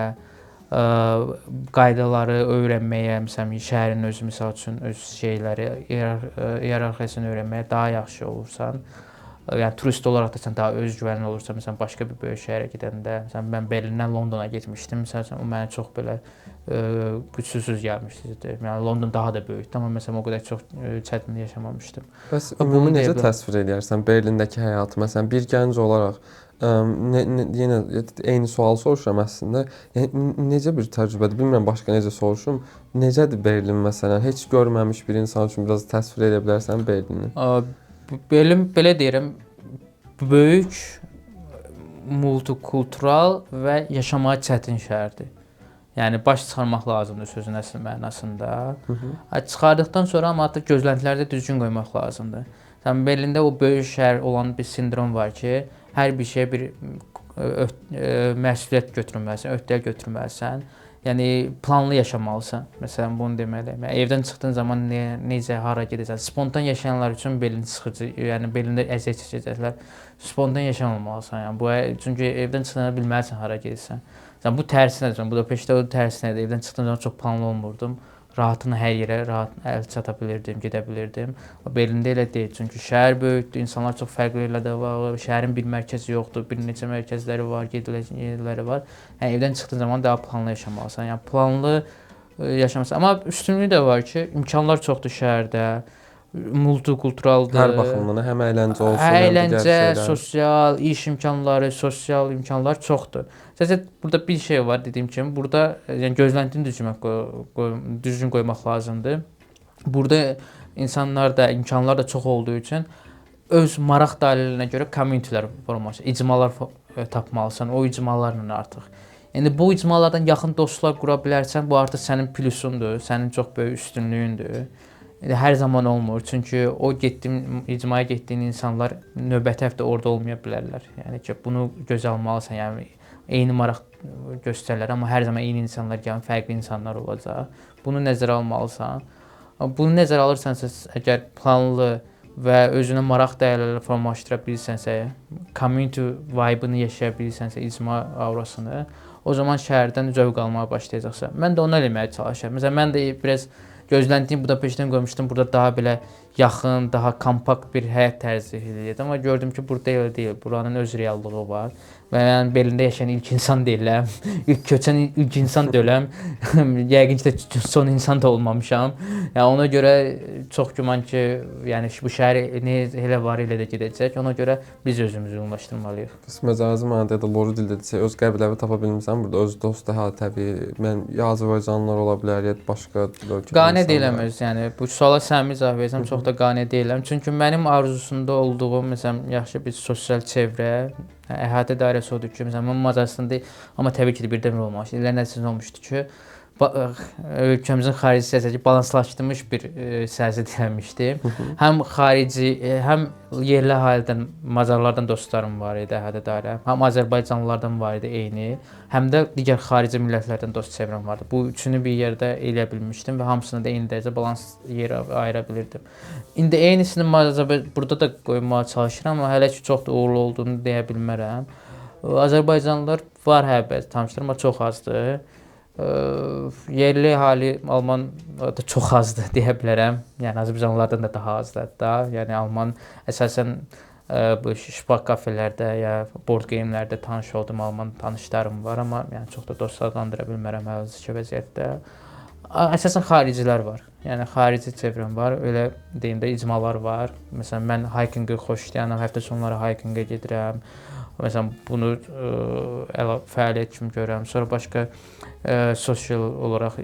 qaydaları öyrənməyə, məsələn, şəhərin özü misal üçün öz şeyləri, iyerarxiyasını öyrənməyə daha yaxşı olursan. Yəni turist olaraq da sən daha özgüvənli olursan, məsələn, başqa bir böyük şəhərə gedəndə, məsələn, mən Berlindən Londona getmişdim, məsələn, o mənə çox belə gücsüz gəlmişdi. Yəni London daha da böyükdür, amma məsələn o qədər çox çətinlik yaşamamışdım. Bəs ümumi necə təsvir edirsən Berlindəki həyatı? Məsələn, bir gənc olaraq yenə eyni sualı soruşuram əslində. Yəni necə bir təcrübədir? Bilmirəm başqa necə soruşum. Necədir Berlin məsələn? Heç görməmiş bir insan üçün biraz təsvir edə bilərsən Berlini? Berlin belə deyirəm, böyük, multikultural və yaşamağa çətin şəhərdir. Yəni baş çıxarmaq lazımdır sözün əsl mənasında. Çıxardıqdan sonra amma artıq gözləntiləri düzgün qoymaq lazımdır. Yəni Berlində o böyük şəhər olan bir sindrom var ki, hər bir şeyə bir məsuliyyət götürməlisən, öhdəlik götürməlisən. Yəni planlı yaşamalısan. Məsələn, bunu deməliyəm. Evdən çıxdığın zaman necə, hara gedəcəksən? Spontan yaşayanlar üçün Berlin sıxıcı, yəni Berlində əziyyət çəkəcəklər. Spontan yaşamamalısan. Yəni bu çünki evdən çıxdığında bilməlisən hara gedirsən. Məsələn, bu tərsinədir. Budapeştdə o tərsinədir. Evdən çıxdığım zaman çox planlı olmurdum. Rahatına hər yerə rahat əl çata bilirdim, gedə bilirdim. Berlində elə deyil. Çünki şəhər böyükdür, insanlar çox fərqli yerlərdə var. Şəhərin bir mərkəzi yoxdur, bir neçə mərkəzləri var, gediləcək yerləri var. Yəni evdən çıxdığın zaman daha planlı yaşamalısan. Yəni planlı yaşamasan. Amma üstünlüyü də var ki, imkanlar çoxdur şəhərdə. Multikulturaldır. Hər baxımdan həm əyləncə olsun, həm digər Əyləncə, şeylər. sosial, iş imkanları, sosial imkanlar çoxdur. Sadəcə burada bir şey var dediyim kimi, burada yəni gözləntini düzgün qoymaq lazımdır. Burada insanlar da, imkanlar da çox olduğu üçün öz maraq dairələrinə görə communitylər formalaşır, icmalar tapmalısan, o icmalarla artıq. Yəni bu icmalardan yaxın dostlar qura bilərsən, bu artıq sənin plyusundur, sənin çox böyük üstünlüyündür. Hər zaman olmur. Çünki o icmaya getdiyin insanlar növbəti həftə orada olmaya bilərlər. Yəni ki, bunu gözə almalısan. Yəni eyni maraq göstərirlər, amma hər zaman eyni insanlar gələn fərqli insanlar olacaq. Bunu nəzərə almalısan. Bunu nəzərə alırsansa, əgər planlı və özünə maraq dəyərləri formalaşdıra bilirsənsə, community vibe-ını yaşaya bilirsənsə, icma aurasını, o zaman şəhərdən zövq almağa başlayacaqsan. Mən də onu eləməyə çalışıram. Məsələn, mən də biraz gözləntiyim Budapeştdən qoymuşdum. Burada daha belə yaxın, daha kompakt bir həyat tərzi eləyirdim. Amma gördüm ki, burada elə deyil. Buranın öz reallığı var. Və mən Berlində yaşayan ilk insan deyiləm. İlk köçən ilk insan deyiləm. Yəqin ki də son insan da olmamışam. Yəni ona görə çox güman ki, yəni bu şəhər elə var, elə də gedəcək. Ona görə biz özümüzü ümumiləşdirməliyik. Bəs məcazi mənada da loru dildə desə, öz qəbiləvi tapa bilmirsən burada, öz dost əhatəvi, mən ya Azərbaycanlılar ola bilər, ya başqa ölkədən. Qane deyiləm öz, yəni bu suala səmimi cavab versəm çox da qane deyiləm. Çünki mənim arzusunda olduğum, məsələn, yaxşı bir sosial çevrə, əhatə dairəsi odur ki, məsələn, mən Macaristanda, amma təbii ki də birdən olmamışdı. İllər nəticəsində olmuşdu ki, ölkəmizin xarici siyasəti balanslaşdırılmış bir siyasət eləmişdi. Həm xarici, həm yerli əhalidən, Macarlardan dostlarım var idi əhatə dairə, həm Azərbaycanlılardan var idi eyni, həm də digər xarici millətlərdən dost çevrəm vardı. Bu üçünü bir yerdə eləyə bilmişdim və hamısını da eyni dərəcə balans yerə ayıra bilirdim. İndi eynisini burada da qoymağa çalışıram, amma hələ ki çox da uğurlu olduğunu deyə bilmərəm. Azərbaycanlılar var həbət, tanışlarım, amma çox azdır. Yerli əhali Alman da çox azdır deyə bilərəm. Yəni Azərbaycanlılardan da daha azdır da. Yəni Alman əsasən bu şpak kafelərdə ya board gamelərdə tanış olduğum Alman tanışlarım var, amma yəni çox da dost adlandıra bilmərəm hazırki vəziyyətdə. Əsasən xaricilər var. Yəni xarici çevrəm var. Elə deyim də icmalar var. Məsələn, mən hikingi xoşlayıram, həftə sonları hikinga gedirəm. Məsələn, bunu fəaliyyət kimi görürəm. Sonra başqa sosial olaraq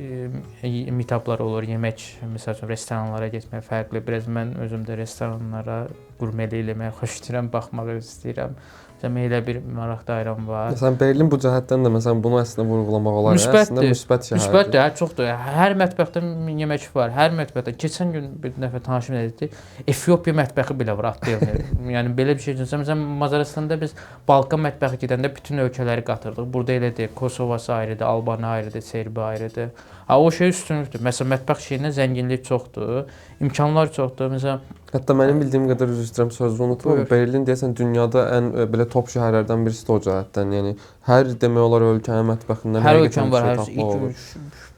meetuplar olur, yemək, məsələn, restoranlara getmək fərqli. Biraz mən özüm də restoranlara qurmeli eləməyi xoşlayıram, baxmağı istəyirəm. Məsələn, elə bir maraq dairəm var. Məsələn, Berlin bu cəhətdən də məsələn bunu əslində vurğulamaq olar. Əslində müsbət şəhərdir. Müsbətdir, çoxdur. Hər mətbəxdə yemək var. Hər mətbəxdə. Keçən gün bir dəfə tanışım dedi, Efiopiya mətbəxi belə var, atlayır. Yəni belə bir şey üçün. Məsələn, Macaristanda biz Balkan mətbəxi gedəndə bütün ölkələri qatırdıq. Burada elə deyil. Kosovası ayrıdır, Albaniya ayrıdır, Serbiya ayrıdır. O şey üstünlükdür. Məsələn, mətbəx şeyində zənginlik çoxdur, imkanlar çoxdur. Məsələn, hətta mənim bildiyim qədər üzr istəyirəm, sözü unutma. Berlin deyəsən dünyada ən belə top şəhərlərdən birisi də o cəhətdən. Yəni hər demək olar ölkənin mətbəxindən hər ölkənin var, hər olur.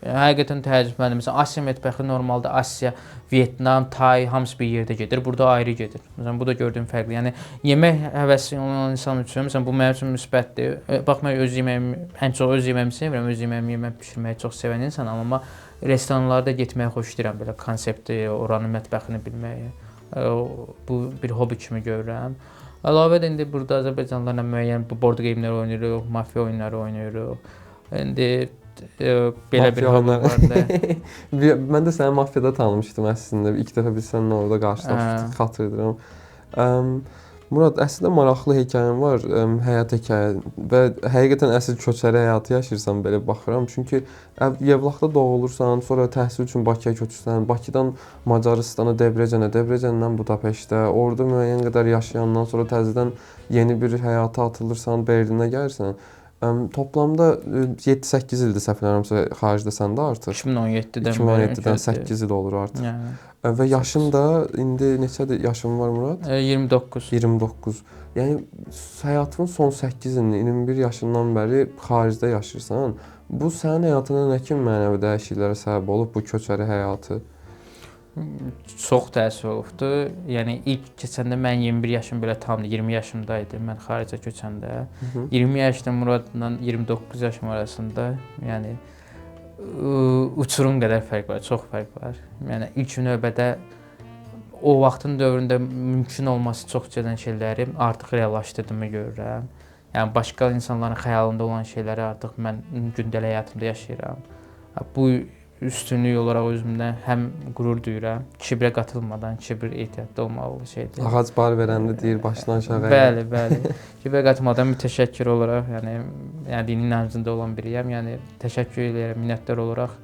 Həqiqətən təəccübləndim. Məsələn, Asiya mətbəxi normalda Asiya, Vyetnam, Tay hamısı bir yerdə gedir. Burada ayrı gedir. Məsələn, bu da gördüyüm fərqli. Yəni yemək həvəsi olan insan üçün, məsələn, bu mənim üçün müsbətdir. Bax, mən öz yeməyimi, ən çox öz yeməyimi sevirəm. Öz yeməyimi yemək bişirməyi çox sevən insanam, amma restoranlarda getməyi xoşlayıram, belə konsepti, oranın mətbəxini bilməyi. Bu bir hobi kimi görürəm. Əlavə də indi burada Azərbaycanlılarla müəyyən board gamelər oynayırıq, mafiya oyunları oynayırıq. İndi belə bir hobim vardı. Mən də səni mafiyada tanımışdım əslində. İlk dəfə biz səninlə orada qarşılaşmışdıq, xatırlayıram. Murad, əslində maraqlı hekayən var, həyat hekayən və həqiqətən əsl köçəri həyatı yaşayırsan, belə baxıram. Çünki Yevlaxda doğulursan, sonra təhsil üçün Bakıya köçürsən, Bakıdan Macaristana, Debrecenə, Debrecendən Budapeştə, orada müəyyən qədər yaşayandan sonra təzədən yeni bir həyata atılırsan, Berlinə gəlirsən. Toplamda 7-8 ildir səhv eləmirəmsə xaricdəsən də artıq. 2017-dən 2017-dən 8 il olur artıq. Yəni Və yaşın da indi neçədir yaşın var Murad? 29. 29. Yəni həyatının son 8 ilini 21 yaşından bəri xaricdə yaşayırsan. Bu sənin həyatında nə kimi mənəvi dəyişikliklərə səbəb olub bu köçəri həyatı? Çox təsir olubdu. Yəni ilk keçəndə mən 21 yaşım belə tamdı, 20 yaşımda idi mən xaricə köçəndə. 20 yaşda Muradla 29 yaşım arasında, yəni uçurum qədər fərq var, çox fərq var. Yəni ilk növbədə o vaxtın dövründə mümkün olması çox gələn şeyləri artıq reallaşdırdığımı görürəm. Yəni başqa insanların xəyalında olan şeyləri artıq mən gündəlik həyatımda yaşayıram. Bu üstünlük olaraq özümdən həm qürur duyuram, kibrə qatılmadan, kibr ehtiyatlı olmalı şeydir. Ağac bar verəndə deyir başdan aşağı. Bəli, bəli. Kibrə qatılmadan mütəşəkkir olaraq, yəni dinin inancında olan biriyəm. Yəni təşəkkür edirəm, minnətdar olaraq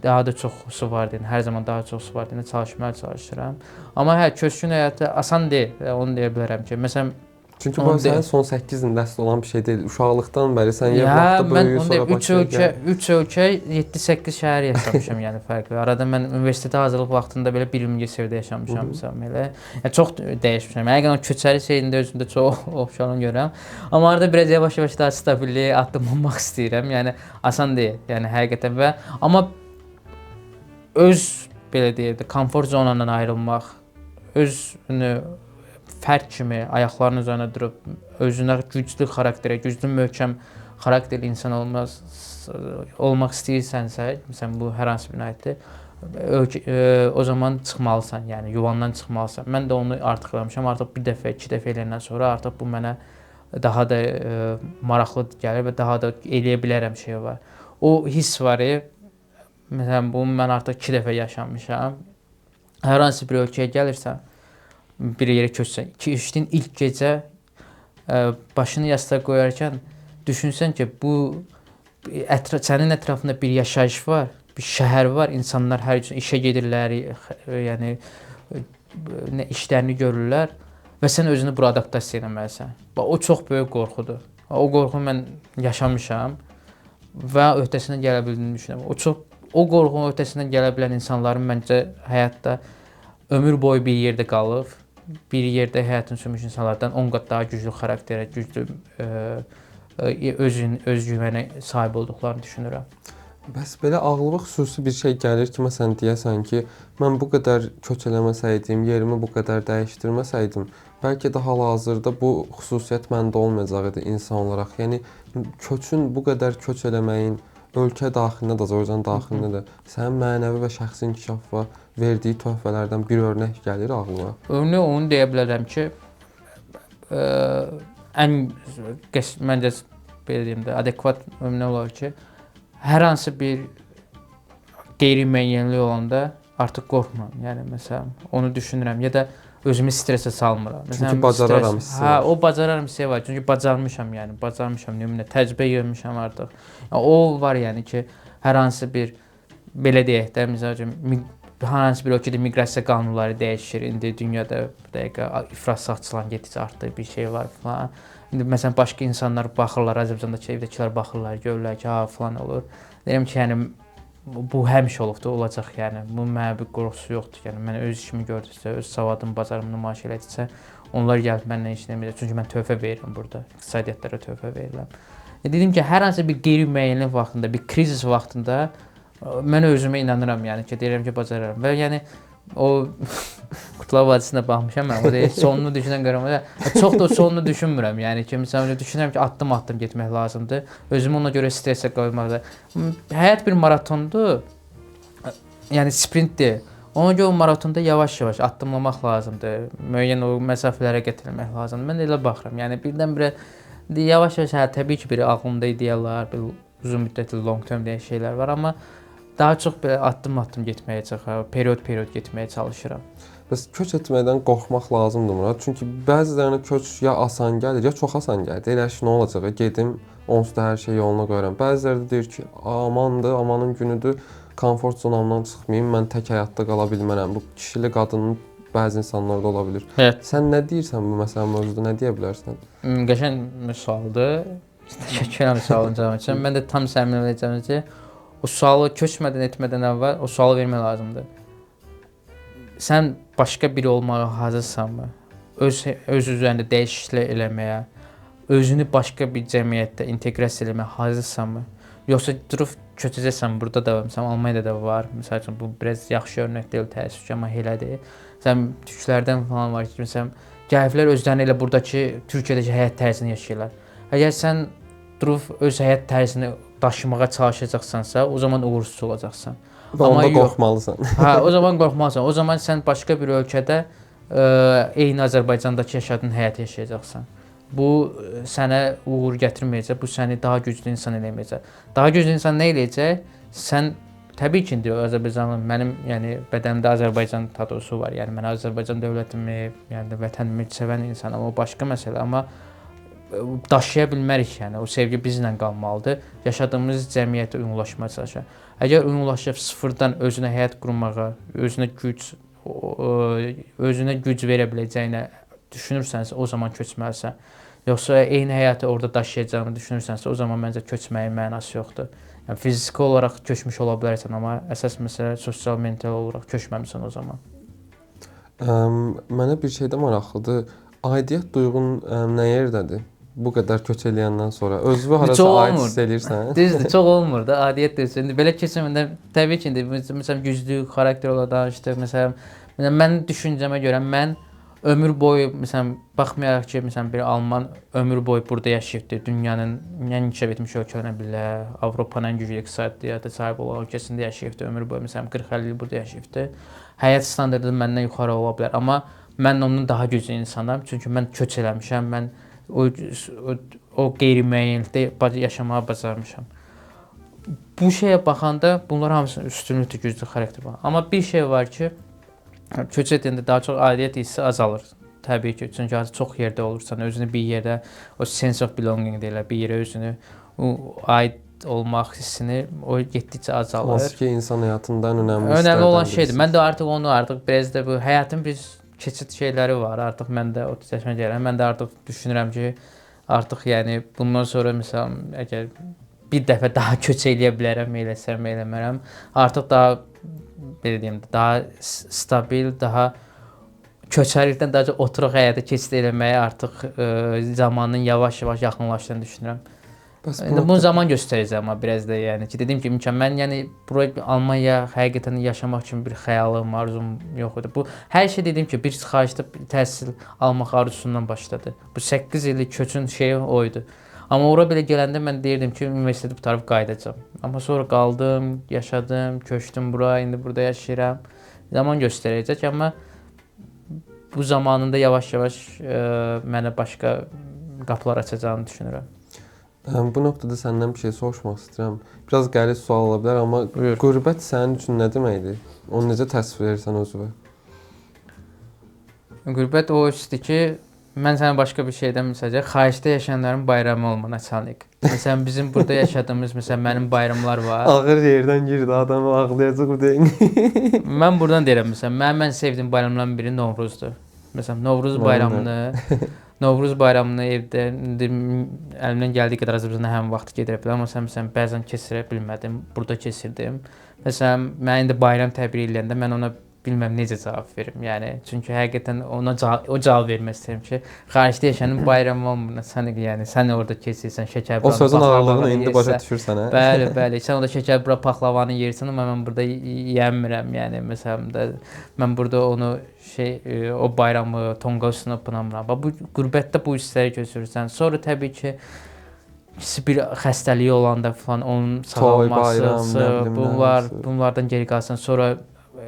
daha da çoxsu var deyə, hər zaman daha çoxsu var deyə çalışmaya çalışıram. Amma köçkün həyatı asan deyil, onu deyə bilərəm ki, məsələn çünki bu sənin son 8 ilində əsl olan bir şey deyil. Uşaqlıqdan bəri sən vaxtda böyüyür, sonra Bakıya 3 ölkə, 7-8 şəhər yaşamışam, yəni fərqli. Arada mən universitetə hazırlıq vaxtında belə bir Mingəçevirdə yaşamışam məsələn elə. Yəni çox dəyişmişəm. Yəni o köçəri şeyində özümdə çox oxşarlığını görürəm. Amma arada biraz yavaş-yavaş daha stabilliyə addımlamaq istəyirəm. Yəni asan deyil, yəni həqiqətən və amma öz belə deyək də komfort zonundan ayrılmaq, özünü fərd kimi ayaqlarının üzərində durub özünə güclü xarakterə, güclü möhkəm xarakterli insan olmaq istəyirsənsə, məsələn bu hər hansı bir aiddir, o zaman çıxmalısan, yəni yuvandan çıxmalısan. Mən də onu artıq eləmişəm. Artıq bir dəfə, 2 dəfə eləyəndən sonra artıq bu mənə daha da maraqlı gəlir və daha da eləyə bilərəm şey var. O hiss var. Məsələn bunu mən artıq 2 dəfə yaşamışam. Hər hansı bir ölkəyə gəlirsən, bir yerə köçsən, keçdin ilk gecə başını yastığa qoyarkən düşünsən ki, bu sənin ətrafında bir yaşayış var, bir şəhər var, insanlar hər gün işə gedirlər, yəni işlərini görürlər və sən özünü bura adaptasiya etməlisən. O çox böyük qorxudur. O qorxunu mən yaşamışam və öhdəsindən gələ bildiyimi düşünürəm. O qorxunun öhdəsindən gələ bilən insanların məncə həyatda ömür boyu bir yerdə qalıb, bir yerdə həyatını sürmüş insanlardan 10 qat daha güclü xarakterə, güclü öz güvənə sahib olduqlarını düşünürəm. Bəs belə ağlıma xüsusi bir şey gəlir ki, məsələn deyəsən ki, mən bu qədər köç eləməsəydim, yerimi bu qədər dəyişdirməsəydim, bəlkə də hal-hazırda bu xüsusiyyət məndə olmayacaq idi insan olaraq. Yəni köçün bu qədər köç eləməyin ölkə daxilində də, Azərbaycan daxilində də sənin mənəvi və şəxsi inkişafa verdiyi töhfələrdən bir örnək gəlir ağlıma. Örnək onu deyə bilərəm ki, məncə belə deyim də, adekvat örnək olar ki, hər hansı bir qeyri-müəyyənlik olanda artıq qorxmuram. Yəni məsələn, onu düşünürəm ya da özümü stresə salmıram. Çünki bacararam hissi var. O bacararam hissi var. Çünki bacarmışam, nümunə təcrübə görmüşəm artıq. O var yəni ki, hər hansı bir belə deyək də, məsələn, hər hansı bir ölkədə miqrasiya qanunları dəyişir. İndi dünyada ifrat saçılan getdikcə artdığı bir şey var falan. İndi məsələn başqa insanlar baxırlar, Azərbaycandakı evdəkilər baxırlar, görürlər ki, falan olur. Deyirəm ki, yəni bu həmişə olubdu, olacaq yəni. Bu mənə bir qorxusu yoxdur. Yəni mən öz işimi gördükcə, öz savadım, bacarımı nümayiş elədikcə onlar gəlib məndən işləməyəcək. Çünki mən töhfə verirəm burada. İqtisadiyyatlara töhfə verirəm. Dedim ki, hər hansı bir qeyri-müəyyənlik vaxtında, bir krizis vaxtında mən özümə inanıram, yəni ki, deyirəm ki, bacararam. Və yəni o Qurtlar Vadisində baxmışam mən, o deyir, sonunu düşünən görəm. Çox da sonunu düşünmürəm. Yəni ki, məsələn düşünürəm ki, addım-addım getmək lazımdır. Özümü ona görə stressə qoymaqda. Həyat bir maratondur. Yəni sprintdir. Ona görə o maratonda yavaş-yavaş addımlamaq lazımdır. Müəyyən o məsafələrə gətirmək lazımdır. Mən də elə baxıram. Yəni birdən-birə yavaş-yavaş təbii ki, bir ağlımda ideyalar, bir uzun müddətli long term deyən şeylər var, amma daha çox belə addım-addım getməyə çalışıram, period getməyə çalışıram. Bəs köç etməkdən qorxmaq lazımdır Murad. Çünki bəzilərinə köç ya asan gəlir, ya çox asan gəlir. Deyirlər ki, nə olacaq? Gedim, onsuz da hər şey yoluna qoyuram. Bəziləri də deyir ki, amandır, amanın günüdür, komfort zonamdan çıxmayım, mən tək həyatda qala bilmərəm. Bu kişili, qadının bəzi insanlarda ola bilir. Evet. Sən nə deyirsən bu məsələ mövzuda, nə deyə bilərsən? Qəşəng sualdır. Təşəkkür edirəm sualın cavabı üçün. Mən də tam səmimi olacağam ki, o sualı köçmədən etmədən əvvəl o sualı vermək lazımdır. Sən başqa biri olmağa hazırsanmı? Öz üzərində dəyişiklik eləməyə, özünü başqa bir cəmiyyətdə inteqrasiya eləməyə hazırsanmı? Yoxsa durub köçəcəksən, burada da, məsələn, Almaniyada da var. Məsəl üçün, bu biraz yaxşı örnək deyil, təəssüf ki, amma elədir. Sən türklərdən falan var ki, məsələn, gəliblər özlərini elə buradakı Türkiyədəki həyat tərzini yaşayırlar. Əgər sən durub öz həyat tərzini daşımağa çalışacaqsansa, o zaman uğursuz olacaqsan. Və onda qorxmalısan. Hə, o zaman qorxmalısan. O zaman sən başqa bir ölkədə eyni Azərbaycandakı yaşadığın həyatı yaşayacaqsan. Bu sənə uğur gətirməyəcək, bu səni daha güclü insan eləməyəcək. Daha güclü insan nə eləyəcək? Sən təbii ki, Azərbaycanlı, mənim yəni bədənimdə Azərbaycan tatusu var. Yəni mən Azərbaycan dövlətimi, yəni vətənimi sevən insanam. O başqa məsələ, amma daşıya bilmərik, yəni o sevgi bizlə qalmalıdır. Yaşadığımız cəmiyyətə uyğunlaşmağa çalışaq. Əgər uyğunlaşıb sıfırdan özünə həyat qurmağa, özünə güc verə biləcəyinə düşünürsənsə, o zaman köçməlisən. Yoxsa eyni həyatı orada daşıyacağını düşünürsənsə, o zaman məncə köçməyin mənası yoxdur. Yəni fiziki olaraq köçmüş ola bilərsən, amma əsas məsələ sosial, mental olaraq köçməmisən o zaman. Mənə bir şey də maraqlıdır. Aidiyyət duyğun nə yerdədir? Bu qədər köç eləyəndən sonra özünü harasa aid hiss eləyirsən? Düzdür, çox olmur da aidiyyət deyirsən. Belə keçəməndə təbii ki, məsələn güclü xarakter olaraq danışdıq. Məsələn, mənim düşüncəmə görə mən ömür boyu, məsələn, baxmayaraq ki, məsələn, bir alman ömür boyu burada yaşayıbdır, dünyanın ən inkişaf etmiş ölkələrinə bilə, Avropanın ən güclü iqtisadiyyata sahib olan ölkəsində yaşayıbdır, ömür boyu, məsələn, 40-50 il burada yaşayıbdır. Həyat standardı məndən yuxarı ola bilər, amma mən ondan daha güclü insanam, çünki mən köç eləmişəm, mən o qeyri-müəyyənlikdə yaşamağı bacarmışam. Bu şeyə baxanda bunlar hamısının üstünlükdür, güclü xarakter var. Amma bir şey var ki, köç edəndə daha çox aidiyyət hissi azalır. Təbii ki, çünki artıq çox yerdə olursan, özünü bir yerdə, o sense of belonging deyirlər, bir yerə özünü, aid olmaq hissini o getdikcə azalır. Hansı ki, insan həyatında ən önəmli önəmli olan şeydir. Mən də artıq onu biraz da bu həyatın bir keçid şeyləri var. Artıq mən də 30 yaşıma gəlirəm. Mən də artıq düşünürəm ki, artıq yəni bundan sonra məsələn, əgər bir dəfə daha köç eləyə bilərəm, eləsəm, eləmərəm. Artıq daha belə deyim, daha stabil, daha köçərlikdən daha çox oturuq həyata keçid eləməyə artıq zamanın yavaş-yavaş yaxınlaşdığını düşünürəm. Bu zaman göstərəcək, amma biraz da yəni ki, dediyim kimi mən yəni buraya Almaniya həqiqətən yaşamaq kimi bir xəyalım, arzum yox idi. Bu hər şey dediyim ki, bir xaricdə təhsil almaq arzusundan başladı. Bu 8 illik köçün şeyi o idi. Amma ora belə gələndə mən deyirdim ki, universiteti qurtarıb qayıdacağam. Amma sonra qaldım, yaşadım, köçdüm bura, indi burada yaşayıram. Zaman göstərəcək, amma bu zamanında yavaş-yavaş mənə başqa qapılar açacağını düşünürəm. Bu nöqtədə səndən bir şey soruşmaq istəyirəm. Biraz qəliz sual ola bilər, amma qürbət sənin üçün nə deməkdir? Onu necə təsvir edirsən özünə? Qürbət o üstü ki, mən sənə başqa bir şeydən məsələn, xaricdə yaşayanların bayramı olma naçalnik. Məsələn, bizim burada yaşadığımız, məsələn, mənim bayramlar var. Ağır yerdən girdi, adamı ağlayacaq bu deyil. Mən buradan deyirəm, məsələn, mən sevdiyim bayramlardan biri Novruzdur. Məsələn, Novruz bayramını evdə əlimdən gəldiyi qədər Azərbaycanda həmin vaxt gedirə bilərəm, amma məsələn, bəzən keçirə bilmədim, burada keçirdim. Məsələn, mən indi bayram təbrik eləyəndə mən ona bilməm necə cavab verim. Yəni çünki həqiqətən ona o cavab vermək istəyirəm ki, xaricdə yaşayanın bayramı olmur. Sən orada keçirsən, şəkər o sözün ağırlığını indi başa düşürsən, hə? Bəli. Sən orada şəkər paxlavanı yeyirsən, amma mən burada yeyəmirəm. Yəni məsələn də mən burada onu o bayramı tonqa üstünə pınamıram. Bu qürbətdə bu hissləri keçirirsən. Sonra təbii ki bir xəstəliyi olanda falan onun sağalması, bunlardan geri qalsan, sonra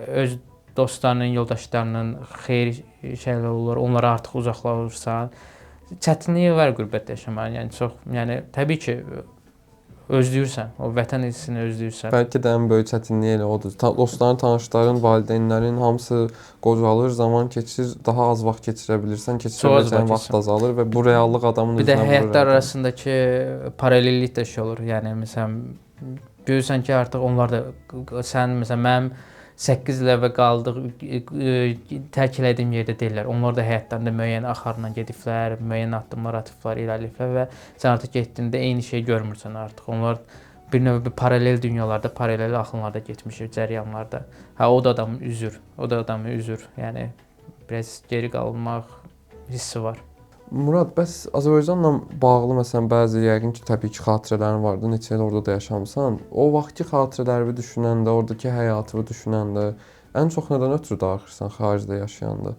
öz dostlarının, yoldaşlarının xeyir şeylər olur, onlara artıq uzaqlaşırsan. Çətinliyi var qürbətdə yaşamaq. Yəni çox, yəni təbii ki özləyirsən, o vətən hissini özləyirsən. Bəlkə də ən böyük çətinliyi elə odur. Dostların, tanışların, valideynlərin hamısı qocalır, zaman keçir, daha az vaxt keçirə bilirsən, keçirə biləcəyin vaxt azalır və bu reallıq adamın üzünə vurur. Bir də həyatlar arasındakı paralellik də şey olur. Yəni məsələn, görürsən ki, artıq onlar da sən məsələn mənim 8 il əvvəl qaldıq, tərk elədiyim yerdə deyirlər. Onlar da həyatlarında müəyyən axarla gediblər, müəyyən addımlar atıblar, irəliləyiblər və sən artıq getdiyində eyni şeyi görmürsən artıq. Onlar bir növ bir paralel dünyalarda, paralel axınlarda getmişik, cəryanlarda. Hə, o da adamı üzür. Yəni biraz geri qalmaq hissi var. Murad, bəs Azərbaycanla bağlı məsələn bəzi yəqin ki, təbii ki, xatirələrin vardı. Neçə il orada da yaşamısan. O vaxtki xatirələri düşünəndə, oradakı həyatını düşünəndə ən çox nədən ötürü darıxırsan xaricdə yaşayanda?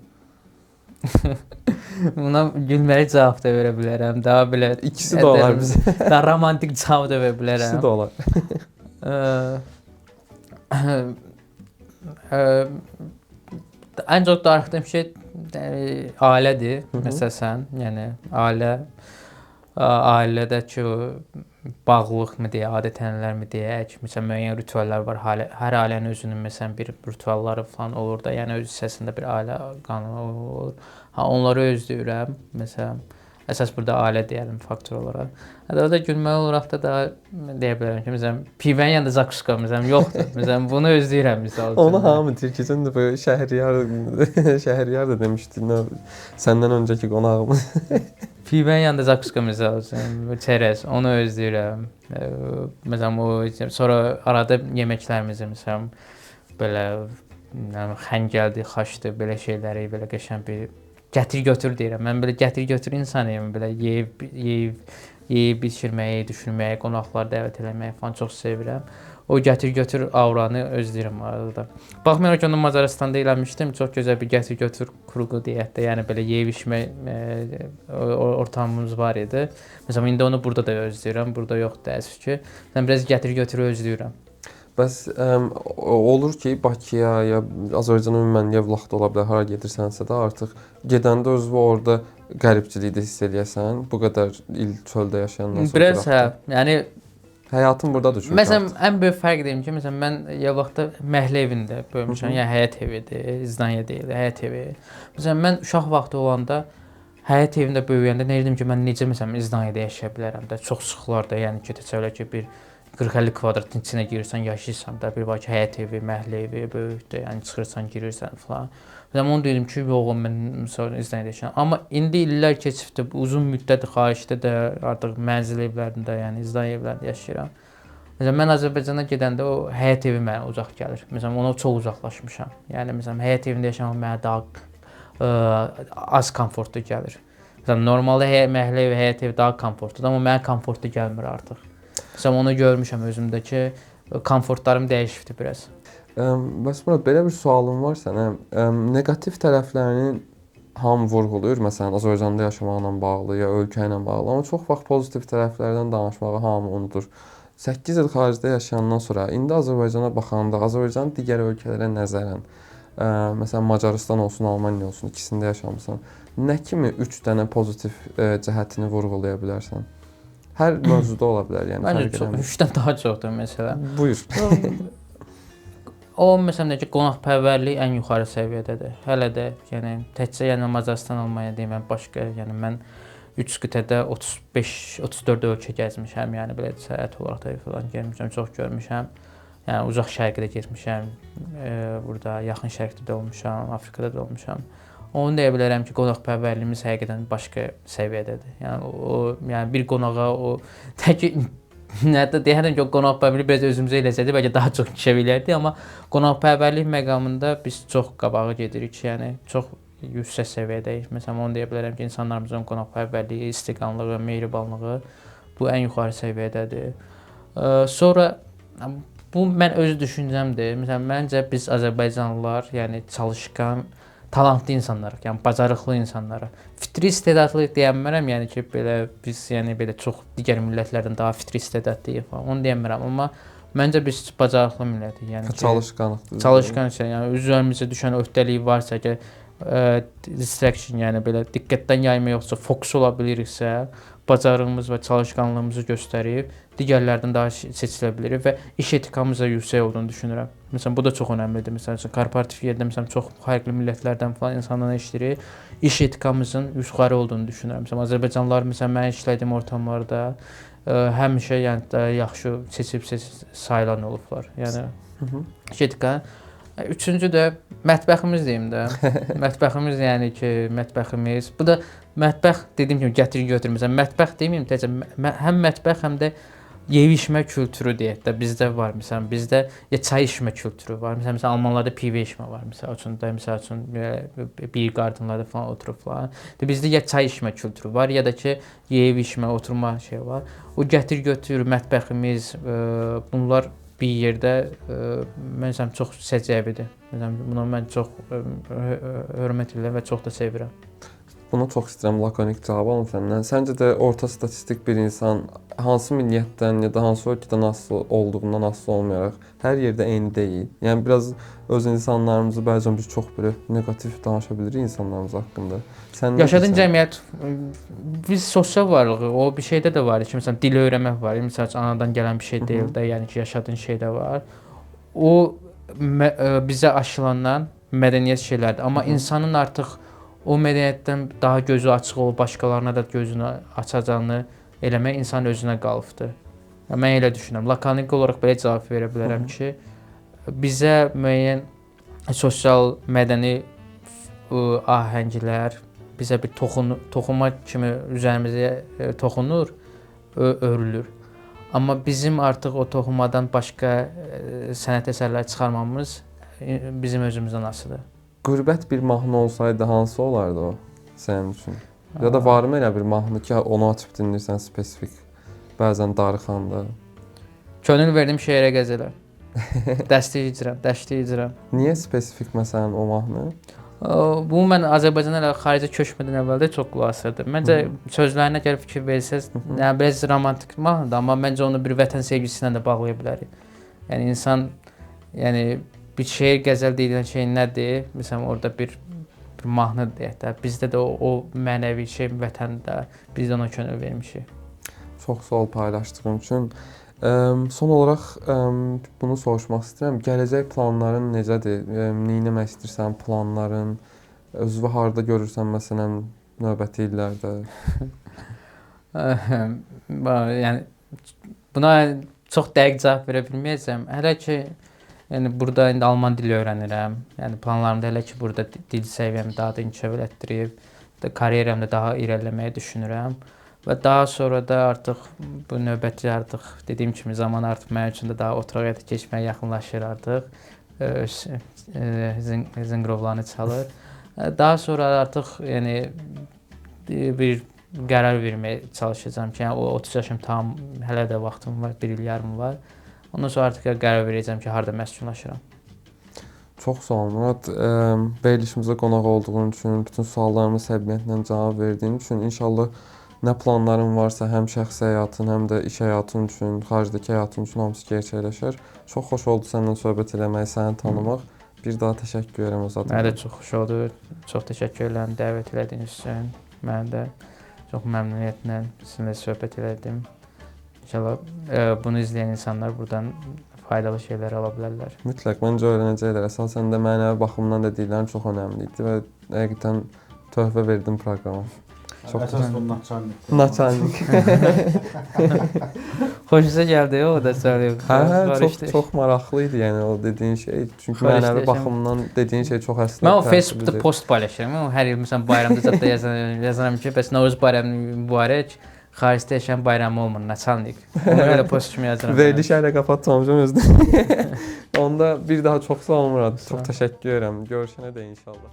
Buna gülməli cavab da verə bilərəm. Daha belə İkisi də olar bizə. Daha romantik cavab da verə bilərəm. İkisi də olar. Ən çox darıxdığım şey ailədir. Məsələn, yəni ailədəki o bağlılıqmı deyə, adət-ənənələrmi deyək, məsələn müəyyən ritüellər var. Hər ailənin özünün məsələn bir ritüelləri falan olur da, yəni öz hissəsində bir ailə qanunu olur. Ha, onları özləyirəm. Məsələn, əsas burada ailə deyəlim faktor olaraq. Hətta da gülməli olaraq da deyə bilərəm ki, məsələn, pivənin yanında zakuska məsələn yoxdur. Məsələn, bunu özləyirəm misal üçün. Onu hamı deyir ki, sən də bu Şəhriyar da demişdin, səndən öncəki qonağımız. Pivənin yanında zakuska misal üçün, çerez, onu özləyirəm. Məsələn, sonra arada yeməklərimizi məsələn belə xəngəldir, xaşdır, belə şeyləri belə qəşəng bir gətir-götür deyirəm. Mən belə gətir-götür insanıyam. Belə yeyib bişirməyi, düşünməyi, qonaqlar dəvət eləməyi falan çox sevirəm. O gətir-götür auranı özləyirəm arada. Baxmayaraq ki, onu Macaristanda eləmişdim. Çox gözəl bir gətir-götür kruqu deyək də, yəni belə yeyib-içmək ortamımız var idi. Məsələn, indi onu burada da özləyirəm. Burada yoxdur təəssüf ki. Mən biraz gətir-götürü özləyirəm. Bəs olur ki, Bakıya ya Azərbaycana ümumən Yevlaxda ola bilər, hara gedirsənsə də artıq gedəndə özü orada qəribçiliyi də hiss eləyəsən, bu qədər il çöldə yaşayandan sonra. Biraz hə, yəni həyatım burdadır çünki. Məsələn, ən böyük fərq deyim ki, məsələn mən Yevlaxda məhəllə evində böyümüşəm, yəni həyət evidir, zdaniya deyil, həyət evi. Məsələn, mən uşaq vaxtı olanda həyət evində böyüyəndə nə edirdim ki, mən necə məsələn zdaniyada yaşaya bilərəm də, çox sıxlar da, yəni ki, təsəvvür ki, bir 40-50 kvadratın içinə girirsən, yaşayırsan da, bir var ki, həyət evi, məhəllə evi böyükdür, yəni çıxırsan, girirsən falan. Məsələn, onu dedim ki, yox, mən məsələn İzlandiyada yaşayıram. Amma indi illər keçibdir, uzun müddət xaricdə də artıq mənzil evlərində, yəni İzlandiya evlərində yaşayıram. Məsələn, mən Azərbaycana gedəndə o həyət evi mənə uzaq gəlir. Məsələn, ona çox uzaqlaşmışam. Yəni məsələn, həyət evində yaşamaq mənə daha az komfortlu gəlir. Məsələn, normalda məhəllə evi, həyət evi daha komfortludur, amma mənə komfortlu gəlmir artıq. Məsələn, onu görmüşəm özümdə ki, komfortlarım dəyişibdir biraz. Bəs Murad, belə bir sualım var sənə. Neqativ tərəflərini hamı vurğulayır, məsələn, Azərbaycanda yaşamaqla bağlı ya ölkə ilə bağlı, amma çox vaxt pozitiv tərəflərdən danışmağı hamı unudur. 8 il xaricdə yaşayandan sonra indi Azərbaycana baxanda, Azərbaycanın digər ölkələrə nəzərən, məsələn, Macarıstan olsun, Almaniya olsun, ikisində yaşamısan, nə kimi 3 dənə pozitiv cəhətini vurğulaya bilərsən? Hər mövzuda ola bilər, yəni. Məncə 3-dən daha çoxdur məsələn. Buyur. O məsələn ki, qonaqpərvərlik ən yuxarı səviyyədədir. Hələ də, yəni təkcə yəni Macarıstan, Almaniya deyim, başqa, yəni mən 3 qitədə 35-34 ölkə gəzmişəm, yəni belə səyahət olaraq da falan gəlmişəm, çox görmüşəm. Yəni uzaq şərqdə getmişəm, burada yaxın şərqdə də olmuşam, Afrikada da olmuşam. Onu deyə bilərəm ki, qonaqpərvərliyimiz həqiqətən başqa səviyyədədir. Yəni bir qonağa o tək nədə deyərəm ki, o qonaqpərvərlik biraz özümüzə eləsəydi, bəlkə daha çox keçə bilərdi, amma qonaqpərvərlik məqamında biz çox qabağa gedirik, yəni çox yüksək səviyyədəyik. Məsələn, onu deyə bilərəm ki, insanlarımızın qonaqpərvərliyi, istiqanlığı, mehribanlığı bu ən yuxarı səviyyədədir. Sonra bu mən öz düşüncəmdir. Məsələn, məncə biz Azərbaycanlılar, yəni çalışqan, talantlı insanlar, yəni bacarıqlı insanlar. Fitri istedadlı deyəmirəm, yəni ki, belə biz yəni belə çox digər millətlərdən daha fitri istedadlıyıq falan. Onu deyəmirəm, amma məncə biz bacarıqlı millətik, yəni ki, çalışqan şey, yəni üzərimizə düşən öhdəlik varsa ki, distraction, yəni belə diqqətdən yayma yoxsa fokus ola biliriksə, bacarığımız və çalışqanlığımızı göstərib digərlərdən daha seçilə bilirik və iş etikamız da yüksək olduğunu düşünürəm. Məsələn, bu da çox önəmlidir. Məsələn, korporativ yerdə məsələn çox fərqli millətlərdən falan insanlarla işləyirik. İş etikamızın yuxarı olduğunu düşünürəm. Məsələn, Azərbaycanlılar məsələn mən işlədiyim ortamlarda həmişə yəni yaxşı seçib sayılan olublar. Yəni iş etika Üçüncü də mətbəximiz deyim də. Mətbəximiz yəni ki, mətbəximiz. Bu da mətbəx dediyim kimi gətir götür. Məsələn, mətbəx deməyim təcə həm mətbəx, həm də yeyib içmə kültürü deyək də bizdə var. Məsələn, bizdə ya çay içmə kültürü var. Məsələn, almanlarda pivə içmə var. Məsəl üçün bir qadınlarda falan oturublar. Bizdə ya çay içmə kültürü var, ya da ki, yeyib içmə, oturma şey var. O gətir götür mətbəximiz, bunlar bir yerdə məsələn çox səciyyəvidir. Məsələn, buna mən çox hörmət edirəm və çox da sevirəm. Bunu çox istəyirəm lakonik cavab alım səndən. Səncə də orta statistik bir insan hansı millətdən ya da hansı ölkədən asılı olduğundan asılı olmayaraq hər yerdə eyni deyil. Yəni biraz öz insanlarımızı bəzən biz çox belə neqativ danışa bilirik insanlarımız haqqında. Sən yaşadığın cəmiyyət biz sosial varlıq, o bir şeydə də var ki, məsələn dil öyrənmək var. Məsələn, anadan gələn bir şey deyil də, yəni ki, yaşadığın şey də var. O bizə aşılanan mədəniyyət şeylərdir. Amma insanın artıq o mədəniyyətdən daha gözü açıq olub başqalarına da gözünü açacağını eləmək insanın özünə qalıbdır. Mən elə düşünürəm. Lakonik olaraq belə cavab verə bilərəm ki, bizə müəyyən sosial mədəni ahənglər bizə bir toxunma kimi üzərimizə toxunur, örülür. Amma bizim artıq o toxunmadan başqa sənət əsərlər çıxarmamız bizim özümüzdən asılıdır. Qürbət bir mahnı olsaydı hansı olardı o sənin üçün? Ya da varmı elə bir mahnı ki, onu açıb dinlirsən spesifik? Bəzən darıxanda. Könül verdim şeirə qəzələ. Dəstəyicirəm. Niyə spesifik məsələn o mahnı? Bu mən Azərbaycana ilə xaricə köçmədən əvvəl də çox qulaq asırdım. Məncə sözlərinə gəlir fikir versəz, yəni biraz romantik mahnıdır, amma məncə onu bir vətən sevgisi ilə də bağlaya bilərik. Yəni insan bir şeir, qəzəl deyilən şey nədir? Məsələn, orada bir mahnı deyək də. Bizdə də o mənəvi şey vətəndə biz də ona könül vermişik. Çox sağ ol paylaşdığın üçün. Son olaraq bunu soruşmaq istəyirəm. Gələcək planların necədir? Nə etmək istəyirsən, planların? Özünü harda görürsən məsələn növbəti illərdə? Yəni buna çox dəqiq cavab verə bilməyəcəm. Hələ ki burada indi alman dili öyrənirəm. Yəni planlarımda hələ ki burada dil səviyyəmi daha da inkişaf elətdirib, karyeramda daha irəliləməyi düşünürəm. Və daha sonra da artıq bu növbəti artıq dediyim kimi zaman artıq mənim üçün də daha oturaq həyata keçməyə yaxınlaşır artıq. Zınqrovlarını çalır. Daha sonra artıq bir qərar verməyə çalışacağam ki, yəni o 30 yaşım tam, hələ də vaxtım var, 1 il yarım var. Ondan sonra artıq qərar verəcəm ki, harda məskunlaşıram. Çox sağ ol Murad. Verilişimizə qonaq olduğun üçün, bütün suallarıma səmimiyyətlə cavab verdiyin üçün inşallah nə planların varsa, həm şəxsi həyatın, həm də iş həyatın üçün, xaricdəki həyatın üçün hamısı gerçəkləşər. Çox xoş oldu səninlə söhbət eləmək, səni tanımaq. Bir daha təşəkkür edirəm öz adıma. Mənə də çox xoş oldu. Çox təşəkkür edirəm dəvət elədiyiniz üçün. Mən də çox məmnuniyyətlə sizinlə söhbət elədim. İnşallah bunu izləyən insanlar buradan faydalı şeylər ala bilərlər. Mütləq, məncə öyrənəcəklər. Əsasən də mənəvi baxımdan dediklərin çox önəmli idi və həqiqətən töhfə verdim proqrama. Əsas bu naçalnik. Naçalnik. Xoşunuza gəldi o da söyləyib. Çox maraqlı idi yəni o dediyin şey. Çünki mənəvi baxımdan dediyin şey çox əslində. Mən o Facebookda post paylaşıram. Hər il məsələn bayramda zətdə yazıram ki, bəs Novruz bayramı mübarək. Xaricdə yaşayan bayramı olmur, naçalnik. Onu elə post kimi yazıram. Veriliş hələ qapatmamışam özdə. Onda bir daha çox sağ ol Murad. Çox təşəkkür edirəm. Görüşənə də inşallah.